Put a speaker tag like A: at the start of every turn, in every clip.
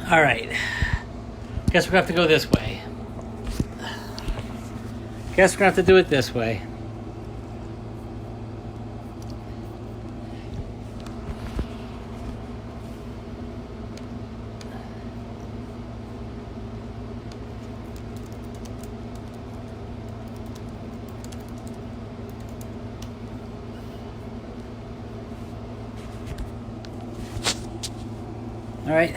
A: All right. Guess we're gonna have to go this way. Guess we're gonna have to do it this way. All right,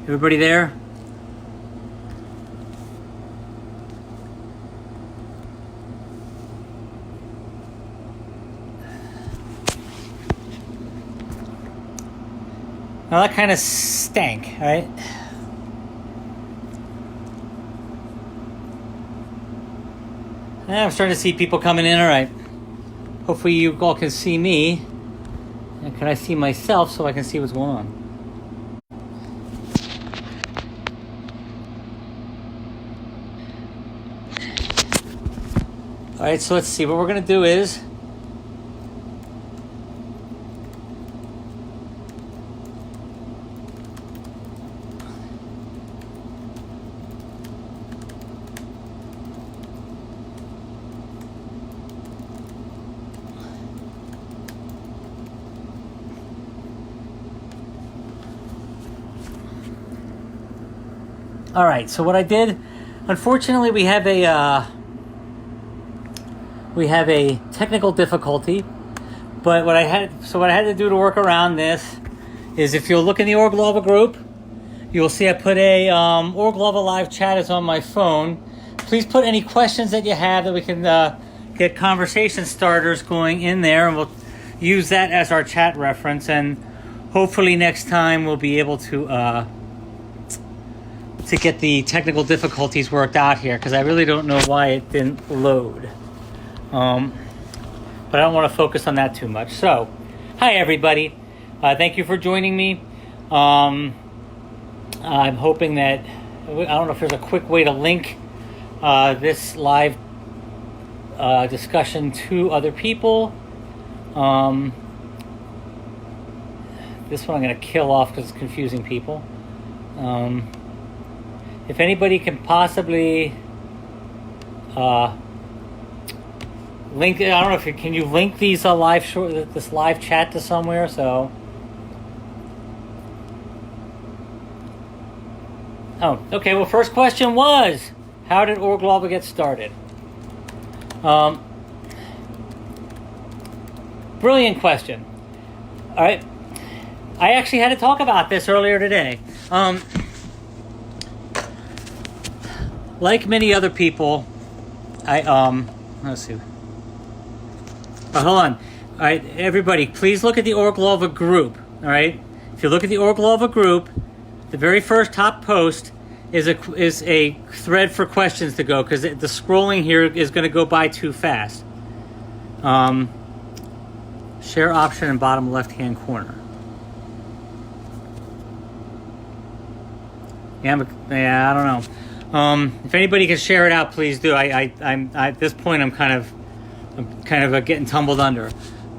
A: everybody there? Well, that kind of stank, right? I'm starting to see people coming in. All right. Hopefully you all can see me. And can I see myself so I can see what's going on? All right, so let's see. What we're going to do is all right, so what I did, unfortunately, we have a technical difficulty, but what I had to do to work around this is, if you'll look in the Urglaawe group, you'll see I put a Urglaawe live chat is on my phone. Please put any questions that you have that we can get conversation starters going in there, and we'll use that as our chat reference, and hopefully next time we'll be able to get the technical difficulties worked out here, because I really don't know why it didn't load. But I don't want to focus on that too much. So, hi everybody. Thank you for joining me. I'm hoping that, I don't know if there's a quick way to link this live discussion to other people. This one I'm going to kill off because it's confusing people. If anybody can possibly link, I don't know if can you link these this live chat to somewhere? So, oh, okay. Well, first question was, how did Urglaawe get started? Brilliant question. All right, I actually had to talk about this earlier today. Like many other people, let's see. Hold on. All right, everybody, please look at the Urglaawe group. All right, if you look at the Urglaawe group, the very first top post is a thread for questions to go, because the scrolling here is going to go by too fast. Share option in bottom left hand corner. Yeah, I don't know. If anybody can share it out, please do. I'm at this point, I'm kind of getting tumbled under.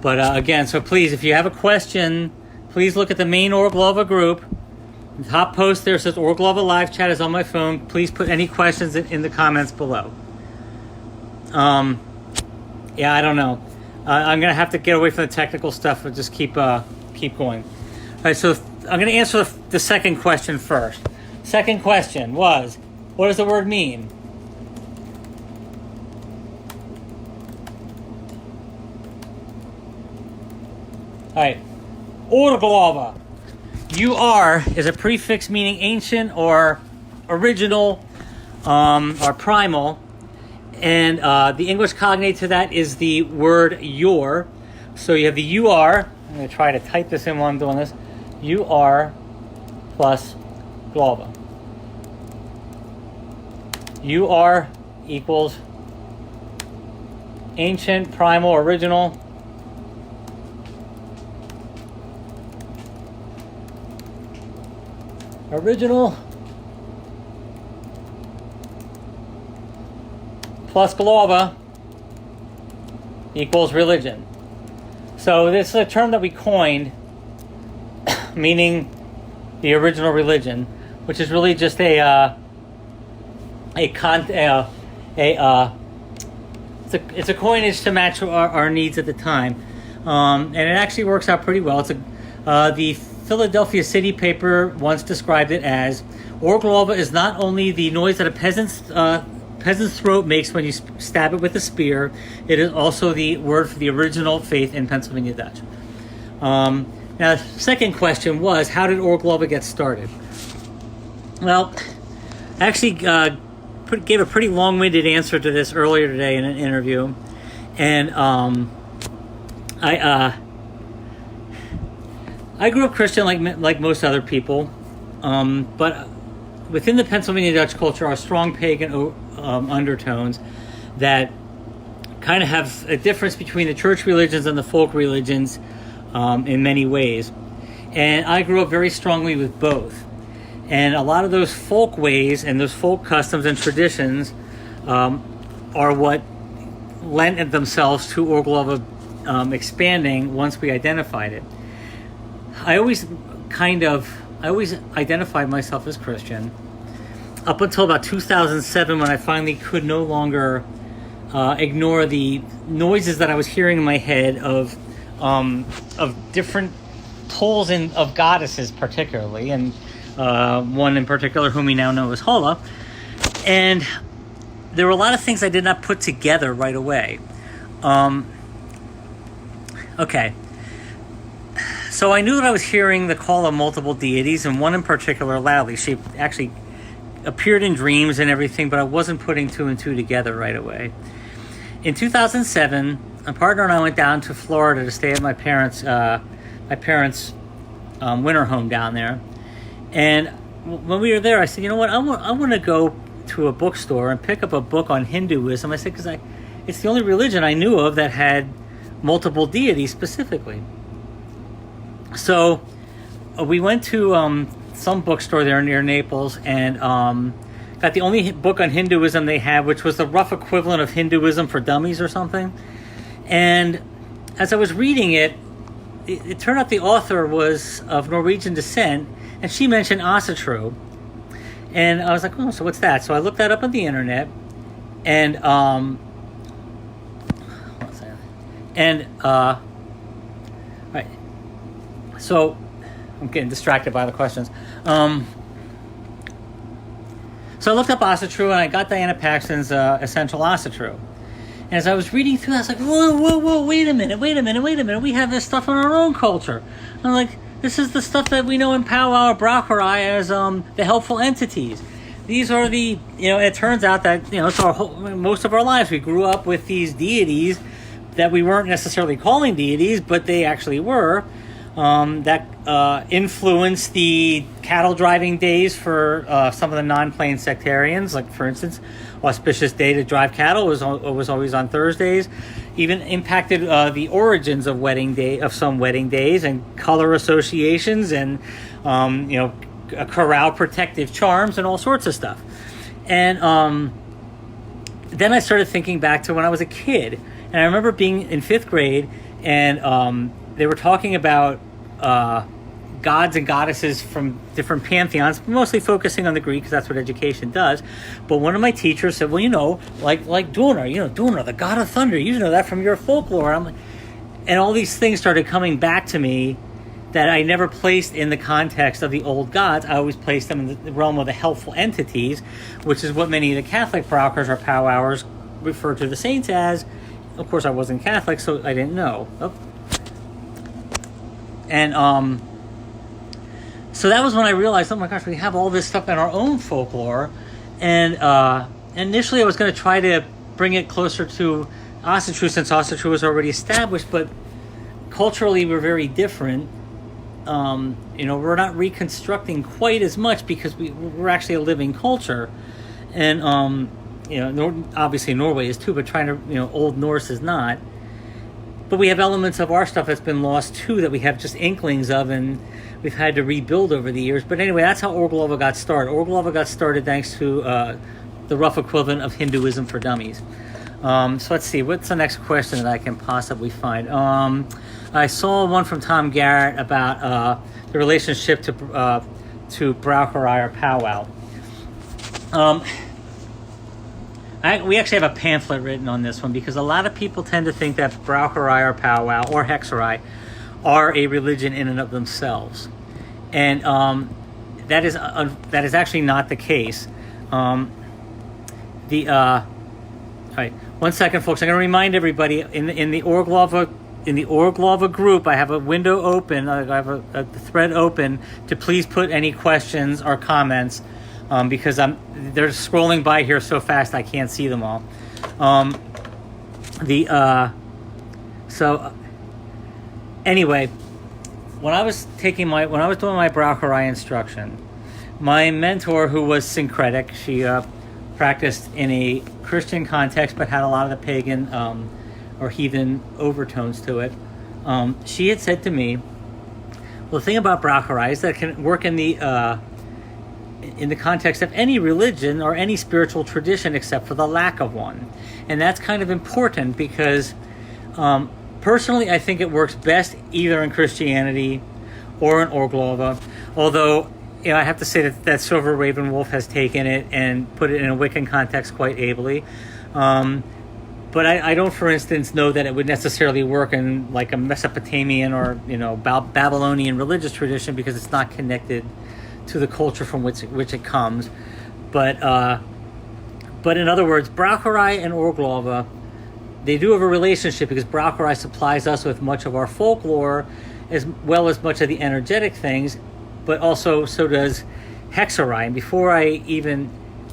A: But again, so please, if you have a question, please look at the main Urglaawe group. The top post there says Urglaawe live chat is on my phone. Please put any questions in the comments below. Yeah, I don't know. I'm gonna have to get away from the technical stuff and just keep going. All right, so I'm gonna answer the second question first. Second question was, what does the word mean? All right, Urglaawe. UR is a prefix meaning ancient or original or primal. And the English cognate to that is the word your. So you have the UR. I'm going to try to type this in while I'm doing this. UR plus Glaawe. UR equals ancient, primal, original. Original plus Glaawe equals religion. So this is a term that we coined, meaning the original religion. which is really just it's a coinage to match our needs at the time, and it actually works out pretty well. The Philadelphia City paper once described it as, Urglaawe is not only the noise that a peasant's throat makes when you stab it with a spear, it is also the word for the original faith in Pennsylvania Dutch. Now, the second question was, how did Urglaawe get started? Well, I actually gave a pretty long-winded answer to this earlier today in an interview, and I grew up Christian like most other people, but within the Pennsylvania Dutch culture are strong pagan undertones that kind of have a difference between the church religions and the folk religions in many ways. And I grew up very strongly with both. And a lot of those folk ways and those folk customs and traditions are what lent themselves to Urglaawe expanding once we identified it. I always identified myself as Christian up until about 2007, when I finally could no longer ignore the noises that I was hearing in my head of different tolls of goddesses, particularly, and one in particular whom we now know as Holla. And there were a lot of things I did not put together right away. Okay. So I knew that I was hearing the call of multiple deities, and one in particular loudly. She actually appeared in dreams and everything, but I wasn't putting two and two together right away. In 2007, a partner and I went down to Florida to stay at my parents' winter home down there. And when we were there, I said, you know what, I want to go to a bookstore and pick up a book on Hinduism. I said, because it's the only religion I knew of that had multiple deities specifically. So we went to some bookstore there near Naples and got the only book on Hinduism they had, which was the rough equivalent of Hinduism for Dummies or something. And as I was reading it turned out the author was of Norwegian descent, and she mentioned Asatru. And I was like, oh, so what's that? So I looked that up on the internet, and right. So I'm getting distracted by the questions. So I looked up Asatru, and I got Diana Paxton's Essential Asatru. And as I was reading through that, I was like, whoa, wait a minute. We have this stuff in our own culture. And I'm like, this is the stuff that we know in powwow or braucherei as the helpful entities. These are the, it turns out that, it's most of our lives we grew up with these deities that we weren't necessarily calling deities, but they actually were, that influenced the cattle driving days for some of the non-plain sectarians. Like, for instance, auspicious day to drive cattle was always on Thursdays. Even impacted the origins of some wedding days and color associations and corral protective charms and all sorts of stuff. And then I started thinking back to when I was a kid, and I remember being in 5th grade, and they were talking about gods and goddesses from different pantheons, mostly focusing on the Greek, because that's what education does. But one of my teachers said, well, like Duna, Duna, the god of thunder, you know that from your folklore. And all these things started coming back to me that I never placed in the context of the old gods. I always placed them in the realm of the helpful entities, which is what many of the Catholic brauchers or powwowers refer to the saints as. Of course, I wasn't Catholic, so I didn't know. Oh. And so that was when I realized, oh my gosh, we have all this stuff in our own folklore. And initially I was going to try to bring it closer to Asatru, since Asatru was already established, but culturally we're very different. We're not reconstructing quite as much because we're actually a living culture. And, obviously Norway is too, but Old Norse is not. But we have elements of our stuff that's been lost too, that we have just inklings of, and we've had to rebuild over the years. But anyway, that's how Urglaawe got started. Urglaawe got started thanks to the rough equivalent of Hinduism for Dummies. So let's see, what's the next question that I can possibly find? I saw one from Tom Garrett about the relationship to Braucherei or powwow. We actually have a pamphlet written on this one because a lot of people tend to think that Braucherei or powwow or Hexerei are a religion in and of themselves, and that is actually not the case. All right, 1 second, folks. I'm going to remind everybody in the Urglaawe group, I have a window open. I have a thread open to please put any questions or comments because they're scrolling by here so fast I can't see them all. Anyway, when I was doing my Braucherei instruction, my mentor, who was syncretic, she practiced in a Christian context but had a lot of the pagan or heathen overtones to it. She had said to me, well, the thing about Braucherei is that it can work in the context of any religion or any spiritual tradition except for the lack of one. And that's kind of important because personally I think it works best either in Christianity or in Urglaawe, although I have to say that Silver Raven Wolf has taken it and put it in a Wiccan context quite ably. But I don't, for instance, know that it would necessarily work in like a Mesopotamian or Babylonian religious tradition because it's not connected to the culture from which it comes. But in other words, Braucherei and Urglaawe, they do have a relationship because Braucherei supplies us with much of our folklore as well as much of the energetic things, but also so does Hexerei. And before I even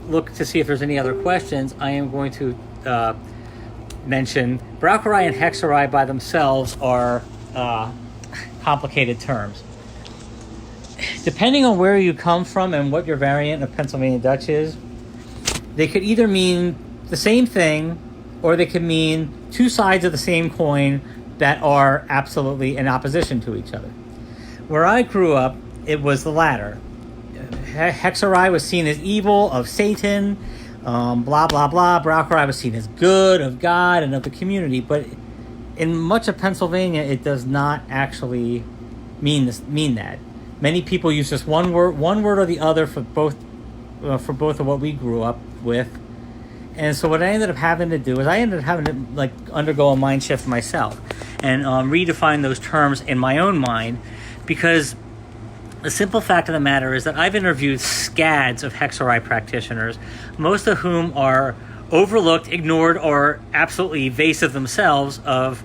A: look to see if there's any other questions, I am going to mention Braucherei and Hexerei by themselves are complicated terms. Depending on where you come from and what your variant of Pennsylvania Dutch is, they could either mean the same thing or they could mean two sides of the same coin that are absolutely in opposition to each other. Where I grew up, it was the latter. Hexerei was seen as evil, of Satan, blah, blah, blah. Braucherei was seen as good, of God, and of the community. But in much of Pennsylvania, it does not actually mean that. Many people use just one word or the other for both of what we grew up with. And so what I ended up having to do is I ended up having to undergo a mind shift myself and redefine those terms in my own mind, because the simple fact of the matter is that I've interviewed scads of Hexerei practitioners, most of whom are overlooked, ignored, or absolutely evasive themselves of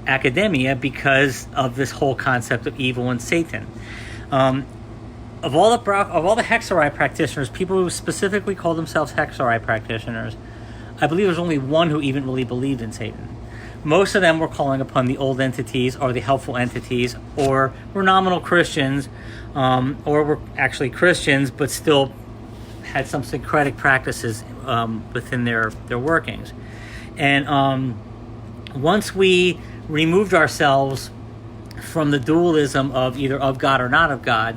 A: academia because of this whole concept of evil and Satan. Of all the Hexerei practitioners, people who specifically call themselves Hexerei practitioners, I believe there's only one who even really believed in Satan. Most of them were calling upon the old entities or the helpful entities, or were nominal Christians, or were actually Christians but still had some syncretic practices within their workings. And once we removed ourselves from the dualism of either of God or not of God,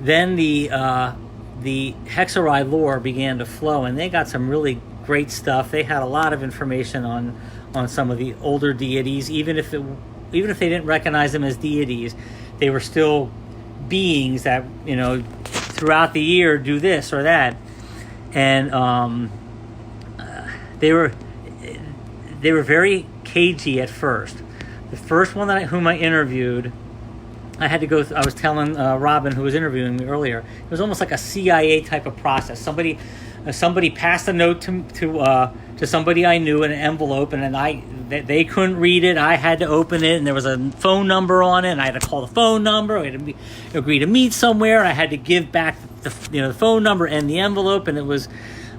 A: then the Hexerei lore began to flow, and they got some really great stuff. They had a lot of information on some of the older deities, even if they didn't recognize them as deities, they were still beings that throughout the year do this or that, and they were very cagey at first. The first one whom I interviewed, I had to go. I was telling Robin, who was interviewing me earlier, it was almost like a CIA type of process. Somebody passed a note to somebody I knew in an envelope, and then they couldn't read it. I had to open it, and there was a phone number on it, and I had to call the phone number. We had to agree to meet somewhere. I had to give back the phone number and the envelope, and it was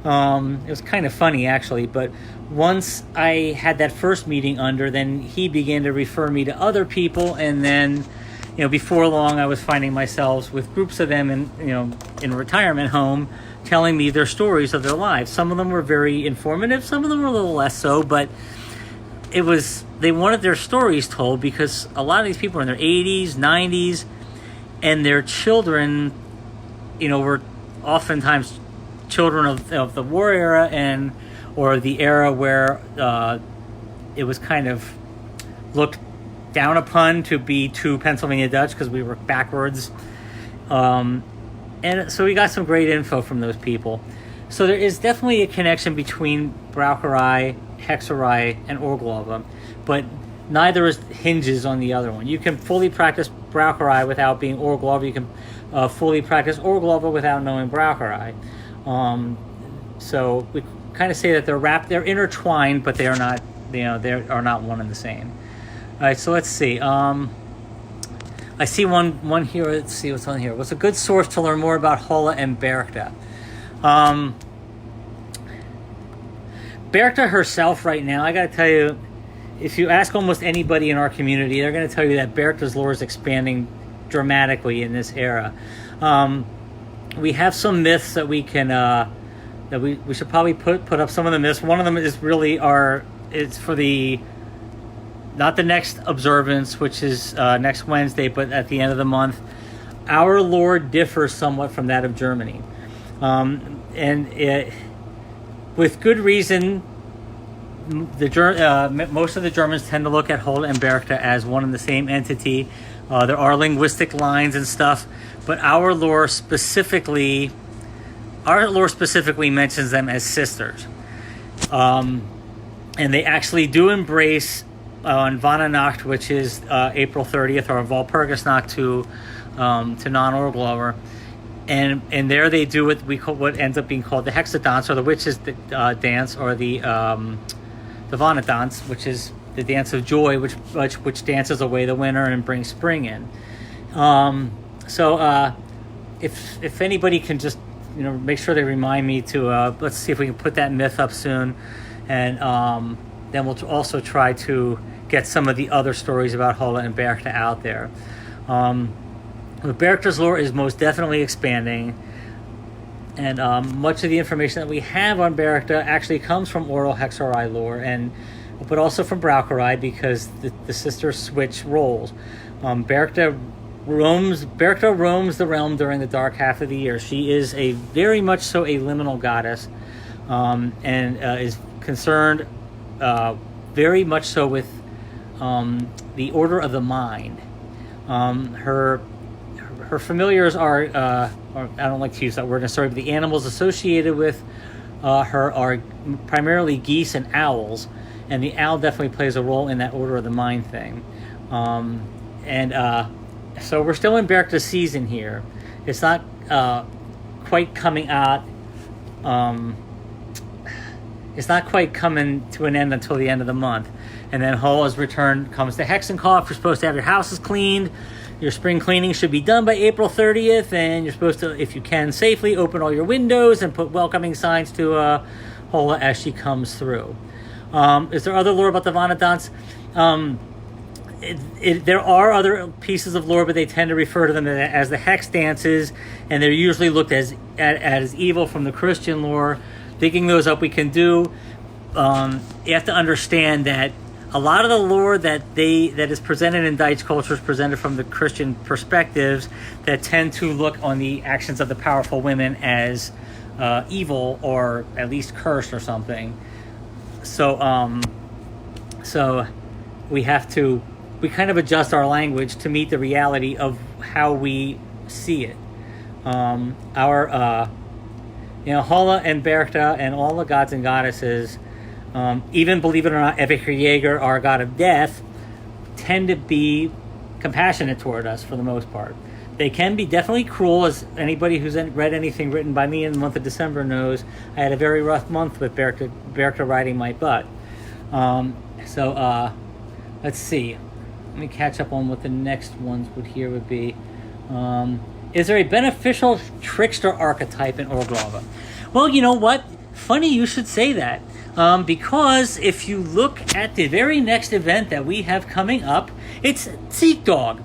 A: kind of funny actually. But once I had that first meeting then he began to refer me to other people, and then before long I was finding myself with groups of them in a retirement home, telling me their stories of their lives. Some of them were very informative, some of them were a little less so, but they wanted their stories told because a lot of these people are in their 80s, 90s, and their children, were oftentimes children of the war era or the era where it was kind of looked down upon to be too Pennsylvania Dutch because we were backwards. And so we got some great info from those people. So there is definitely a connection between Braucherei, Hexerei, and Urglaawe, but neither hinges on the other one. You can fully practice Braucherei without being Urglaawe. You can fully practice Urglaawe without knowing Braucherei. So we kind of say that they're intertwined, but they are not, they are not one and the same. All right, so let's see. I see one here. Let's see what's on here. What's a good source to learn more about Holle and Berchtha? Berchtha herself right now, I got to tell you, if you ask almost anybody in our community, they're going to tell you that Berchtha's lore is expanding dramatically in this era. We have some myths that we can, that we should probably put up some of the myths. One of them is really it's for the, not the next observance, which is next Wednesday, but at the end of the month. Our lore differs somewhat from that of Germany. With good reason, most of the Germans tend to look at Holle and Berchtha as one and the same entity. There are linguistic lines and stuff, but our lore specifically mentions them as sisters. And they actually do embrace on Wonnezeit, which is April 30th, or Walpurgisnacht to non-Urglaawe. And there they do what ends up being called the Hexadance, or the witches' dance, or the Wonnedans, which is the dance of joy, which dances away the winter and brings spring in. If anybody can just make sure they remind me to let's see if we can put that myth up soon, and then we'll also try to get some of the other stories about Holle and Berchtha out there. Berchtha's lore is most definitely expanding, and much of the information that we have on Berchtha actually comes from oral Hexerei lore, but also from Braucherei, because the sisters switch roles. Berchtha roams the realm during the dark half of the year. She is very much so a liminal goddess, and is concerned very much so with the order of the mind. Her familiars are I don't like to use that word necessarily, but the animals associated with her are primarily geese and owls, and the owl definitely plays a role in that order of the mind thing. So we're still in Berchtha's season here. It's not quite coming out. It's not quite coming to an end until the end of the month. And then Holle's return comes to Hexenkopf. You're supposed to have your houses cleaned. Your spring cleaning should be done by April 30th, and you're supposed to, if you can safely, open all your windows and put welcoming signs to Holle as she comes through. Is there other lore about the Wonnedans? There are other pieces of lore, but they tend to refer to them as the hex dances, and they're usually looked at as evil from the Christian lore. Digging those up we can do. You have to understand that a lot of the lore that is presented in Dutch culture is presented from the Christian perspectives that tend to look on the actions of the powerful women as evil, or at least cursed or something. So we kind of adjust our language to meet the reality of how we see it. Holle and Berchtha and all the gods and goddesses, even, believe it or not, Jäger, our god of death, tend to be compassionate toward us for the most part. They can be definitely cruel, as anybody who's read anything written by me in the month of December knows. I had a very rough month with Berchtha riding my butt. Let's see. Let me catch up on what the next ones would be. Is there a beneficial trickster archetype in Urglaawe? Well, you know what? Funny you should say that. Because if you look at the very next event that we have coming up, it's Ziegdaag.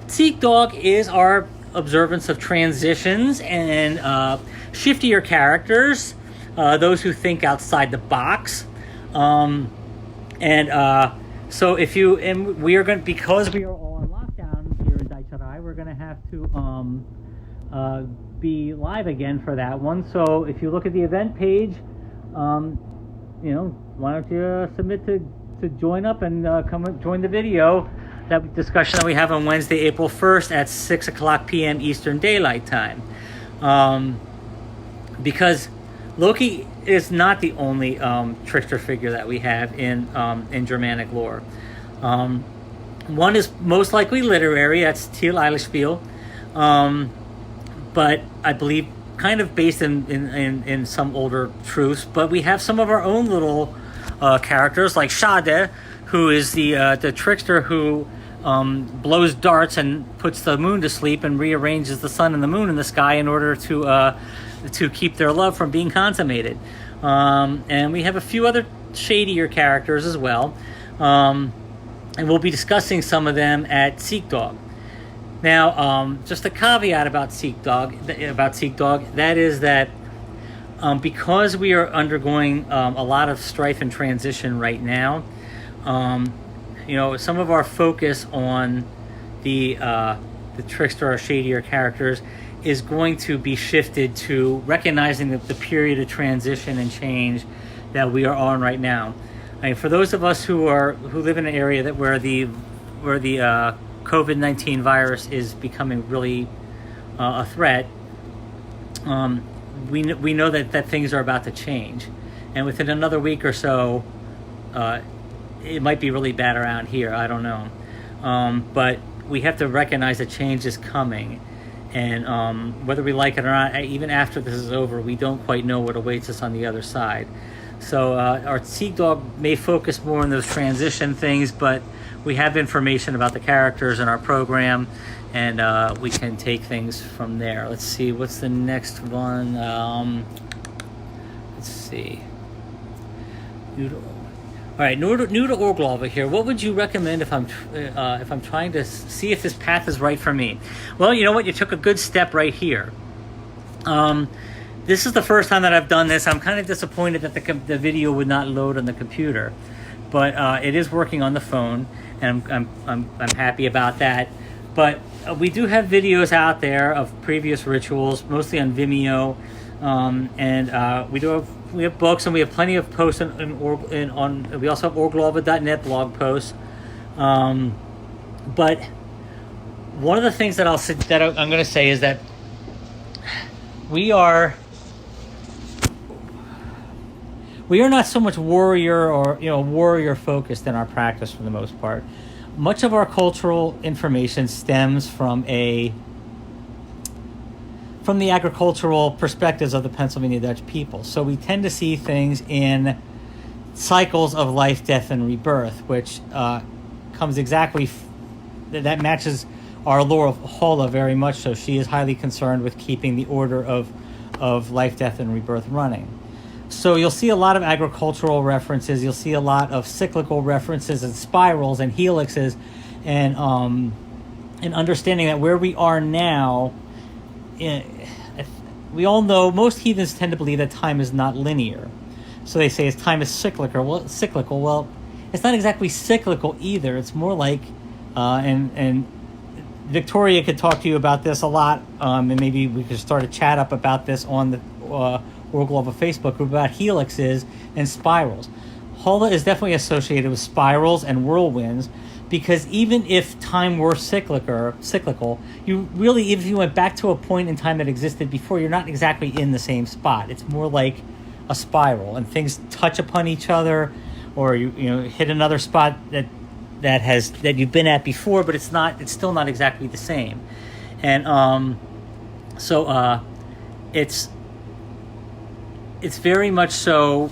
A: Ziegdaag is our observance of transitions and shiftier characters, those who think outside the box. So because we are all on lockdown here in Deutschland, we're going to have to be live again for that one. So if you look at the event page, why don't you submit to join up and come join the video, that discussion that we have on Wednesday, April 1st at 6 o'clock p.m. Eastern Daylight Time. Because Loki is not the only trickster figure that we have in Germanic lore. One is most likely literary, that's Til Eilispiel, but I believe kind of based in some older truths. But we have some of our own little characters, like Shade, who is the trickster who blows darts and puts the moon to sleep and rearranges the sun and the moon in the sky in order to keep their love from being consummated. And we have a few other shadier characters as well. And we'll be discussing some of them at Ziegdaag. Now, just a caveat about Ziegdaag, that is that because we are undergoing a lot of strife and transition right now, some of our focus on the trickster or shadier characters is going to be shifted to recognizing the period of transition and change that we are on right now. I mean, for those of us who live in an area where the COVID-19 virus is becoming really a threat, we know that things are about to change, and within another week or so, it might be really bad around here. I don't know, but we have to recognize that change is coming, and whether we like it or not, even after this is over, we don't quite know what awaits us on the other side. So our Ziegdaag may focus more on those transition things, but we have information about the characters in our program, and we can take things from there. Let's see, what's the next one? Let's see. All right, new to Urglaawe here. What would you recommend if I'm trying to see if this path is right for me? Well, you know what? You took a good step right here. This is the first time that I've done this. I'm kind of disappointed that the video would not load on the computer, but it is working on the phone, and I'm happy about that. But we do have videos out there of previous rituals, mostly on Vimeo, and we have books, and we have plenty of posts on we also have Urglaawe.net blog posts. But one of the things that I'm going to say is that we are not so much warrior focused in our practice for the most part. Much of our cultural information stems from the agricultural perspectives of the Pennsylvania Dutch people. So we tend to see things in cycles of life, death, and rebirth, which comes exactly that matches our lore of Holla very much so. She is highly concerned with keeping the order of life, death, and rebirth running. So you'll see a lot of agricultural references. You'll see a lot of cyclical references and spirals and helixes, and understanding that where we are now, we all know most heathens tend to believe that time is not linear. So they say time is cyclical. Well, it's not exactly cyclical either. It's more like, and Victoria could talk to you about this a lot, and maybe we could start a chat up about this on the Urglaawe Facebook group about helixes and spirals. Holla is definitely associated with spirals and whirlwinds, because even if time were cyclical, you really, if you went back to a point in time that existed before, you're not exactly in the same spot. It's more like a spiral, and things touch upon each other, or you hit another spot that you've been at before, but it's still not exactly the same. And so it's very much so.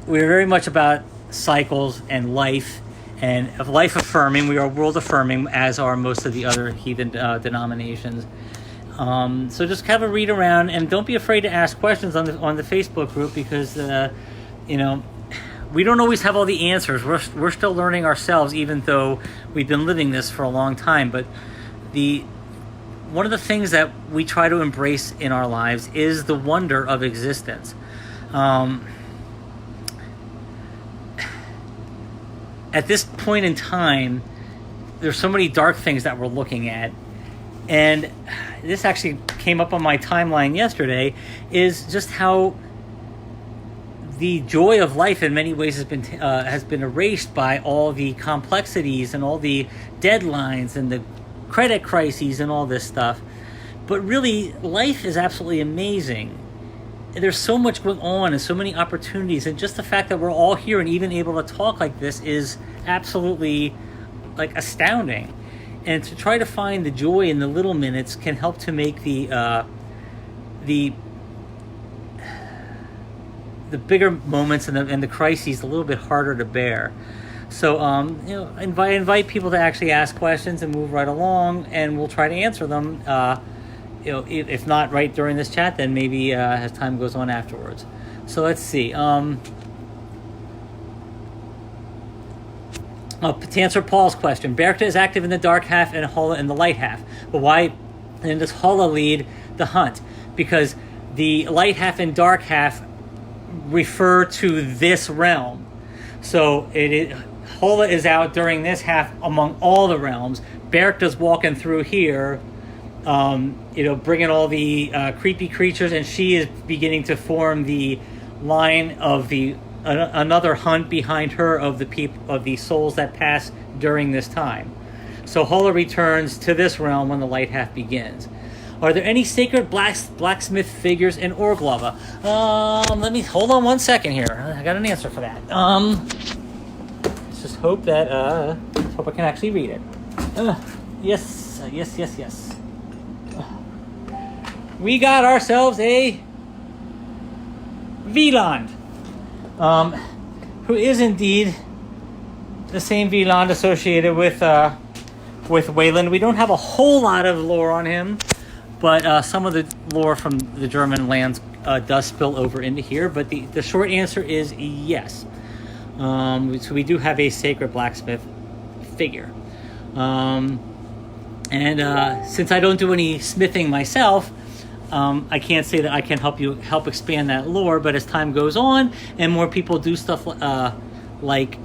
A: We're very much about cycles and life, and of life affirming. We are world affirming, as are most of the other heathen denominations. So just have a read around, and don't be afraid to ask questions on the Facebook group, because we don't always have all the answers. We're still learning ourselves, even though we've been living this for a long time. But one of the things that we try to embrace in our lives is the wonder of existence. At this point in time, there's so many dark things that we're looking at, and this actually came up on my timeline yesterday, is just how the joy of life in many ways has been erased by all the complexities and all the deadlines and the credit crises and all this stuff. But really, life is absolutely amazing. There's so much going on and so many opportunities, and just the fact that we're all here and even able to talk like this is absolutely like astounding. And to try to find the joy in the little minutes can help to make the bigger moments and the crises a little bit harder to bear. So invite people to actually ask questions and move right along, and we'll try to answer them. If not right during this chat, then maybe as time goes on afterwards. So let's see. To answer Paul's question, Berkta is active in the dark half and Holla in the light half. But why then does Holla lead the hunt? Because the light half and dark half refer to this realm. So Holla is out during this half among all the realms. Berkta's walking through here, bringing all the creepy creatures, and she is beginning to form the line of another hunt behind her of the souls that pass during this time. So Holla returns to this realm when the light half begins. Are there any sacred blacksmith figures in Urglaawe? Let me hold on 1 second here. I got an answer for that. Let's just hope that hope I can actually read it. Yes. We got ourselves a Wieland, who is indeed the same Wieland associated with Wayland. We don't have a whole lot of lore on him, but some of the lore from the German lands does spill over into here. But the short answer is yes. So we do have a sacred blacksmith figure. And since I don't do any smithing myself, I can't say that I can help expand that lore, but as time goes on and more people do stuff like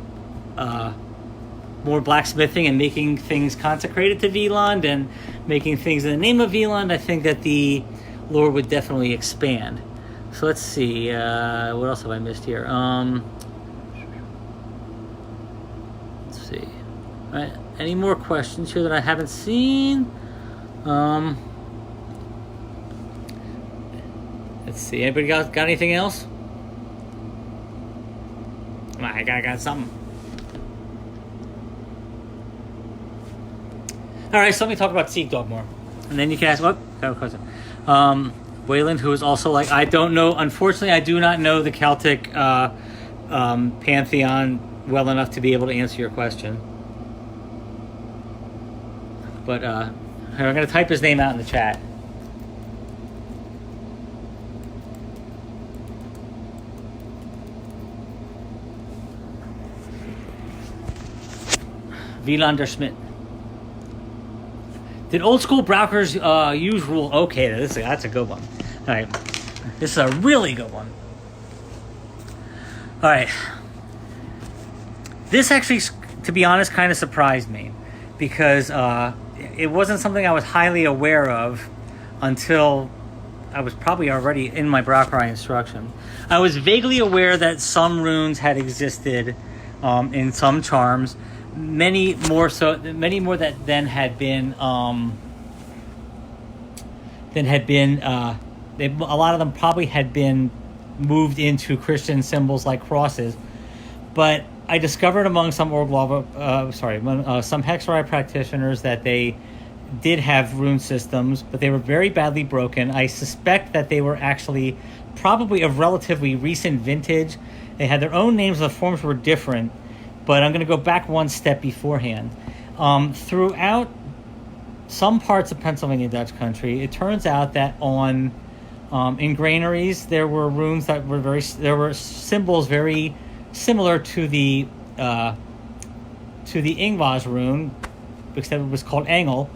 A: more blacksmithing and making things consecrated to Wieland and making things in the name of Wieland, I think that the lore would definitely expand. So let's see, what else have I missed here? Let's see. All right, any more questions here that I haven't seen? Let's see. Anybody got anything else? I got something. All right, so let me talk about Ziegdaag more, and then you can ask. What? Got a question. Wayland, who is also like, I don't know. Unfortunately, I do not know the Celtic pantheon well enough to be able to answer your question. But I'm going to type his name out in the chat. Wielander Schmidt. Did old school browkers use rule? Okay, that's a good one. All right, this is a really good one. All right, this actually, to be honest, kind of surprised me because it wasn't something I was highly aware of until I was probably already in my Brauerei instruction. I was vaguely aware that some runes had existed in some charms. Many more that then had been a lot of them probably had been moved into Christian symbols like crosses. But I discovered among some Urglaawe, some Hexerei practitioners that they did have rune systems, but they were very badly broken. I suspect that they were actually probably of relatively recent vintage. They had their own names, the forms were different. But I'm going to go back one step beforehand. Throughout some parts of Pennsylvania Dutch country, it turns out that in granaries there were runes that were there were symbols very similar to the Ingvaz rune, except it was called Engel,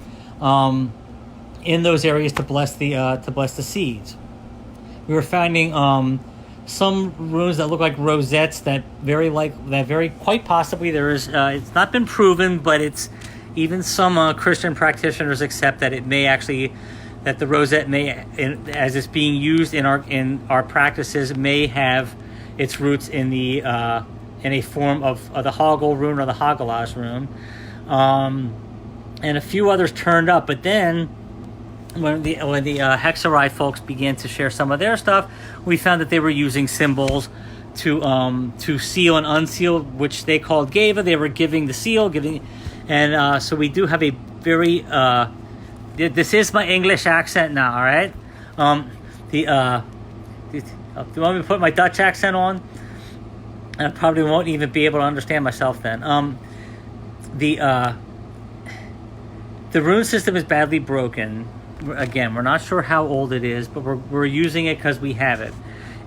A: in those areas to bless the seeds. We were finding some runes that look like rosettes that very quite possibly there is it's not been proven, but it's even some Christian practitioners accept that it may actually that the rosette may, as it's being used in our practices, may have its roots in a form of the Hoggle rune or the Hagelage rune. and a few others turned up. But then when the Hexarai folks began to share some of their stuff, we found that they were using symbols to seal and unseal, which they called Geva. They were giving the seal, and so we do have a very this is my English accent now, all right? Do you want me to put my Dutch accent on? I probably won't even be able to understand myself then. The rune system is badly broken. Again, we're not sure how old it is, but we're using it because we have it,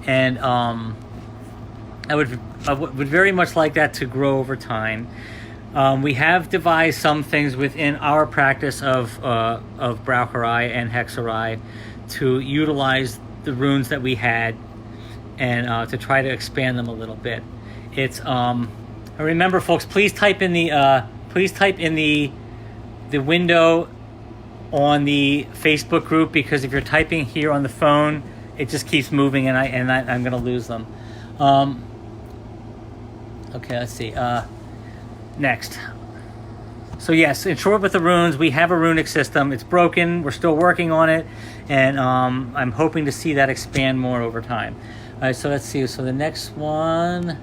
A: and I would very much like that to grow over time. We have devised some things within our practice of Braucherei and Hexerei to utilize the runes that we had and to try to expand them a little bit. It's remember, folks, please type in the window on the Facebook group, because if you're typing here on the phone, it just keeps moving, and I'm going to lose them. Okay, let's see. Next. So yes, in short, with the runes, we have a runic system. It's broken. We're still working on it, and I'm hoping to see that expand more over time. All right, so let's see. So the next one.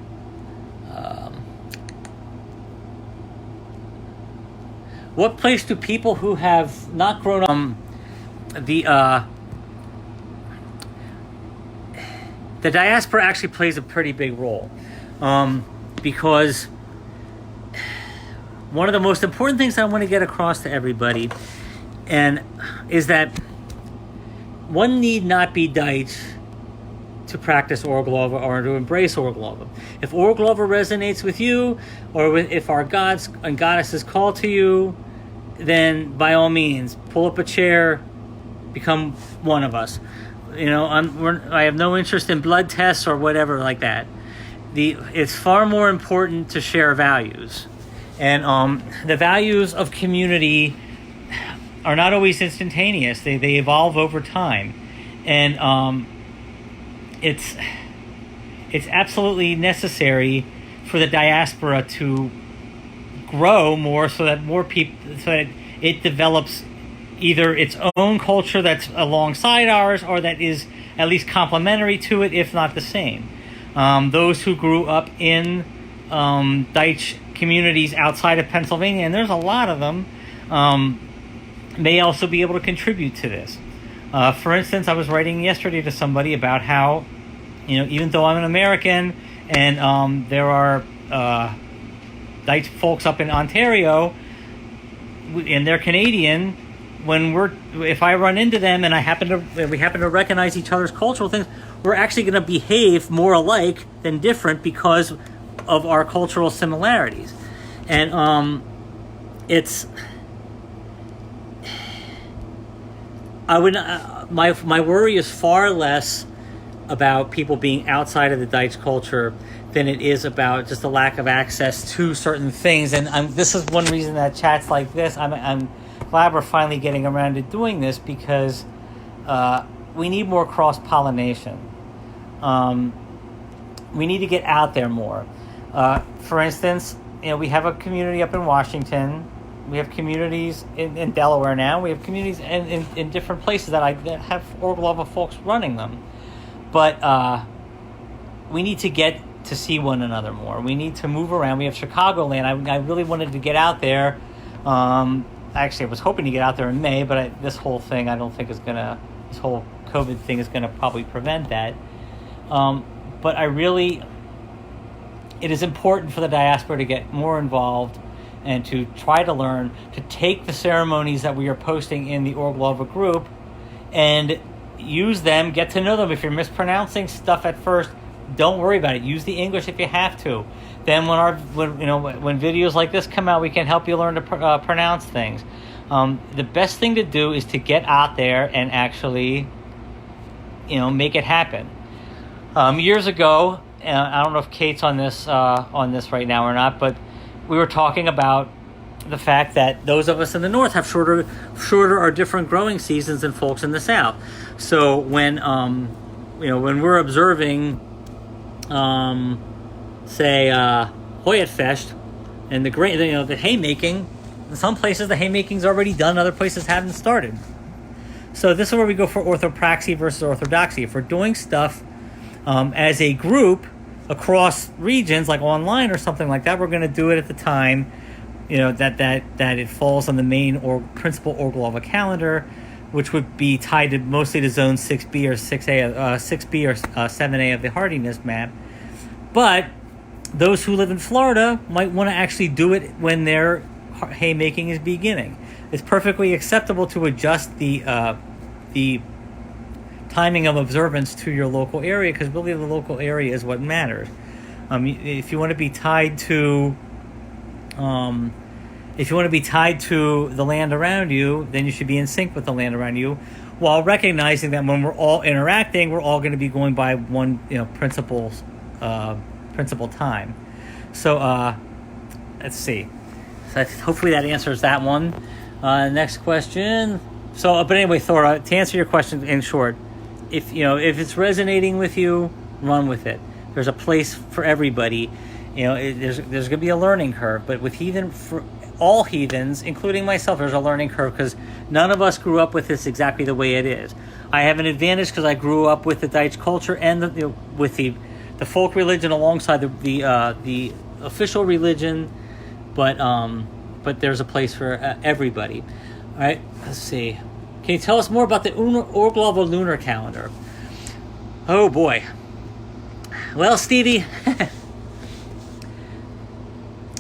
A: What place do people who have not grown up the diaspora actually plays a pretty big role, because one of the most important things I want to get across to everybody is that one need not be Dutch to practice Urglaawe or to embrace Urglaawe. If Urglaawe resonates with you, or if our gods and goddesses call to you, then by all means, pull up a chair, become one of us. You know, I have no interest in blood tests or whatever like that. It's far more important to share values. And the values of community are not always instantaneous. They evolve over time. And it's absolutely necessary for the diaspora to grow more, so that it develops either its own culture that's alongside ours, or that is at least complementary to it, if not the same. Those who grew up in Dutch communities outside of Pennsylvania, and there's a lot of them, may also be able to contribute to this. For instance, I was writing yesterday to somebody about how, even though I'm an American and there are Dutch folks up in Ontario and they're Canadian, if I run into them and we happen to recognize each other's cultural things, we're actually going to behave more alike than different because of our cultural similarities. And my worry is far less about people being outside of the Dutch culture than it is about just the lack of access to certain things. And this is one reason that chats like this, I'm glad we're finally getting around to doing this, because we need more cross-pollination. We need to get out there more. For instance, we have a community up in Washington. We have communities in Delaware now. We have communities in different places that have Urglaawe folks running them. But we need to get to see one another more. We need to move around. We have Chicagoland. I really wanted to get out there. Actually, I was hoping to get out there in May, but this whole thing, I don't think this whole COVID thing is going to probably prevent that. But it is important for the diaspora to get more involved and to try to learn, to take the ceremonies that we are posting in the Urglaawe group and use them, get to know them. If you're mispronouncing stuff at first, don't worry about it. Use the English if you have to. Then when videos like this come out, we can help you learn to pronounce things. The best thing to do is to get out there and actually, make it happen. Years ago, I don't know if Kate's on this right now or not, but we were talking about the fact that those of us in the North have shorter or different growing seasons than folks in the South. So when we're observing, say, Hoytfest and the haymaking, in some places the haymaking's already done, other places haven't started. So this is where we go for orthopraxy versus orthodoxy. If we're doing stuff as a group across regions, like online or something like that, we're going to do it at the time, that it falls on the main or principal Urglaawe calendar, which would be tied mostly to zone 6B or 6B or 7A of the hardiness map. But those who live in Florida might want to actually do it when their haymaking is beginning. It's perfectly acceptable to adjust the timing of observance to your local area, because really the local area is what matters. If you want to be tied to the land around you, then you should be in sync with the land around you, while recognizing that when we're all interacting, we're all going to be going by one principal time. So let's see. So hopefully that answers that one. Next question. So, but anyway, Thora, to answer your question in short, if it's resonating with you, run with it. There's a place for everybody. There's going to be a learning curve, but for all heathens, including myself, there's a learning curve, because none of us grew up with this exactly the way it is. I have an advantage because I grew up with the Dutch culture and with the folk religion alongside the official religion, but there's a place for everybody. All right, let's see. Can you tell us more about the Urglaawe lunar calendar? Oh boy. Well, Stevie,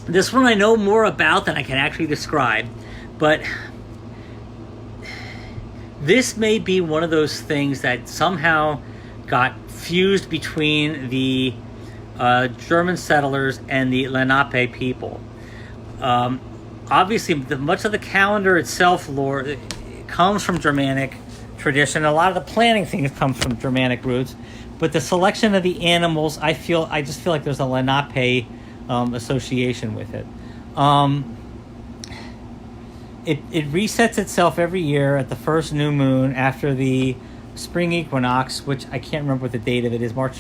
A: this one I know more about than I can actually describe, but this may be one of those things that somehow got fused between the German settlers and the Lenape people. Obviously, much of the calendar itself lore comes from Germanic tradition. A lot of the planning things come from Germanic roots, but the selection of the animals, I just feel like there's a Lenape association with it. It resets itself every year at the first new moon after the spring equinox, which I can't remember what the date of it is. March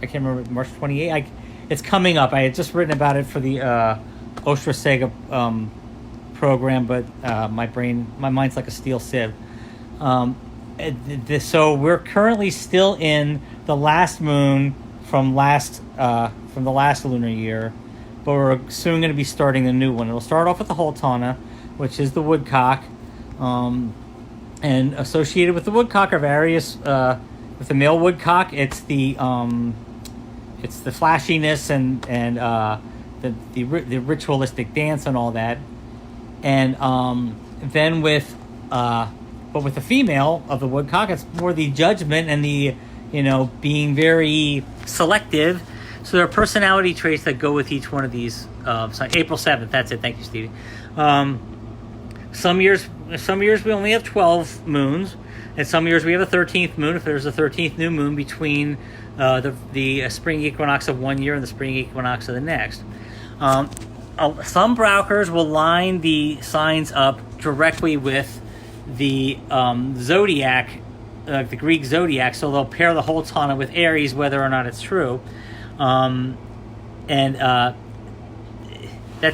A: 28th. It's coming up. I had just written about it for the Ostrasega program, but my mind's like a steel sieve. So we're currently still in the last moon from the last lunar year, but we're soon going to be starting a new one. It'll start off with the Holtana, which is the woodcock, and associated with the woodcock are various. With the male woodcock, it's the flashiness and the ritualistic dance and all that, and then with the female of the woodcock, it's more the judgment and the being very selective. So there are personality traits that go with each one of these. April 7th. That's it. Thank you, Stevie. Some years we only have 12 moons, and some years we have a 13th moon. If there's a 13th new moon between the spring equinox of one year and the spring equinox of the next. Some browkers will line the signs up directly with the zodiac, the Greek zodiac, so they'll pair the Holtana with Aries, whether or not it's true. That's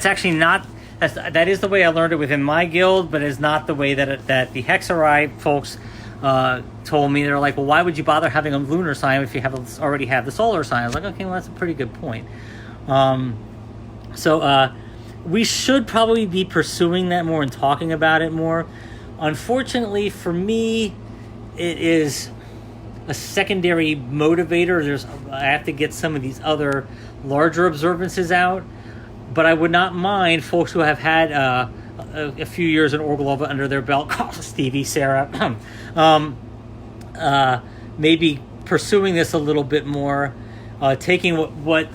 A: actually not. That is the way I learned it within my guild, but is not the way that the Hexerai folks told me. They're like, well, why would you bother having a lunar sign if you already have the solar sign? I was like, okay, well, that's a pretty good point. So we should probably be pursuing that more and talking about it more. Unfortunately for me, it is a secondary motivator. I have to get some of these other larger observances out, but I would not mind folks who have had a few years in Urglaawe under their belt, Stevie, Sarah, maybe pursuing this a little bit more, taking what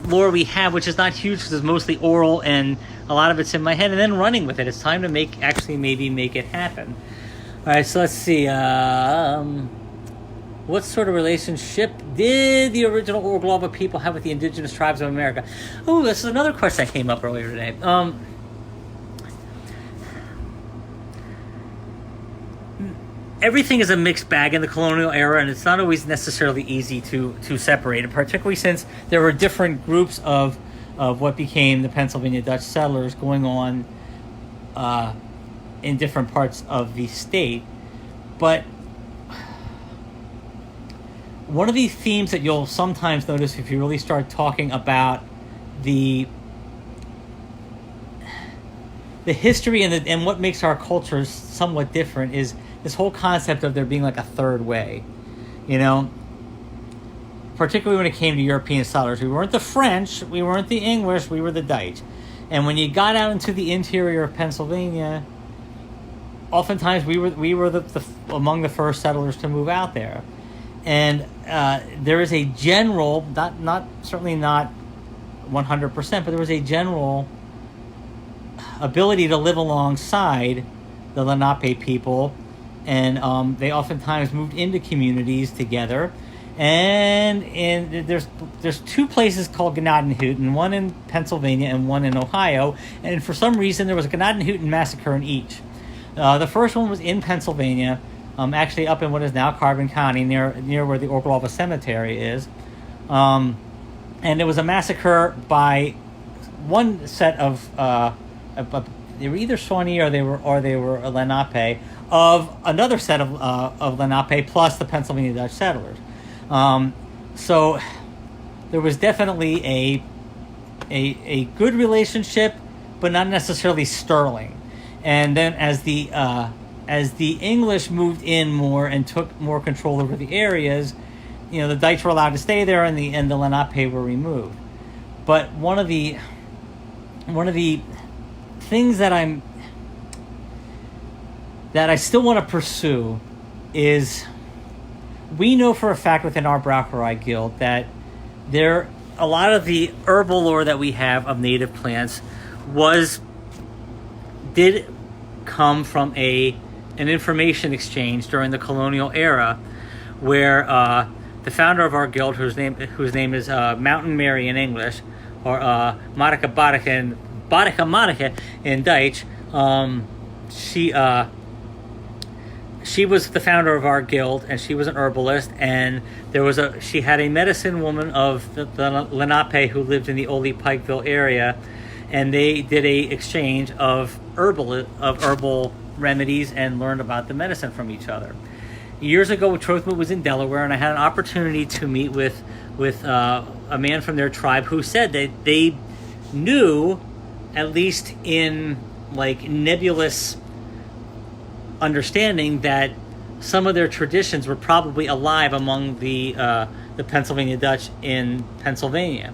A: lore we have, which is not huge because it's mostly oral and a lot of it's in my head, and then running with it. It's time to make it happen. All right, so let's see. What sort of relationship did the original Urglaawe people have with the indigenous tribes of America? Oh, this is another question that came up earlier today. Everything is a mixed bag in the colonial era, and it's not always necessarily easy to separate it, particularly since there were different groups of of what became the Pennsylvania Dutch settlers going on in different parts of the state. But one of the themes that you'll sometimes notice if you really start talking about the history and what makes our cultures somewhat different is this whole concept of there being like a third way, particularly when it came to European settlers. We weren't the French, we weren't the English, we were the Dutch. And when you got out into the interior of Pennsylvania, oftentimes we were the among the first settlers to move out there. And there is a general, certainly not 100%, but there was a general ability to live alongside the Lenape people, and they oftentimes moved into communities together. And there's two places called Gnadenhutten, one in Pennsylvania and one in Ohio, and for some reason there was a Gnadenhutten massacre in each. The first one was in Pennsylvania, actually up in what is now Carbon County, near where the Urglaawe Cemetery is. And it was a massacre by one set of they were either Shawnee or they were Lenape, of another set of Lenape plus the Pennsylvania Dutch settlers. So there was definitely a good relationship, but not necessarily sterling. And then as the English moved in more and took more control over the areas, the Dutch were allowed to stay there, and the Lenape were removed. But one of the things that I still want to pursue is, we know for a fact within our Braucherei Guild that a lot of the herbal lore that we have of native plants did come from an information exchange during the colonial era, where the founder of our guild, whose name is Mountain Mary in English, or Monica Monica in Dutch, she was the founder of our guild, and she was an herbalist, and she had a medicine woman of the Lenape who lived in the Ole Pikeville area, and they did a exchange of herbal remedies and learned about the medicine from each other. Years ago, Trothmoot was in Delaware, and I had an opportunity to meet with a man from their tribe who said that they knew, at least in like nebulous understanding, that some of their traditions were probably alive among the Pennsylvania Dutch in Pennsylvania.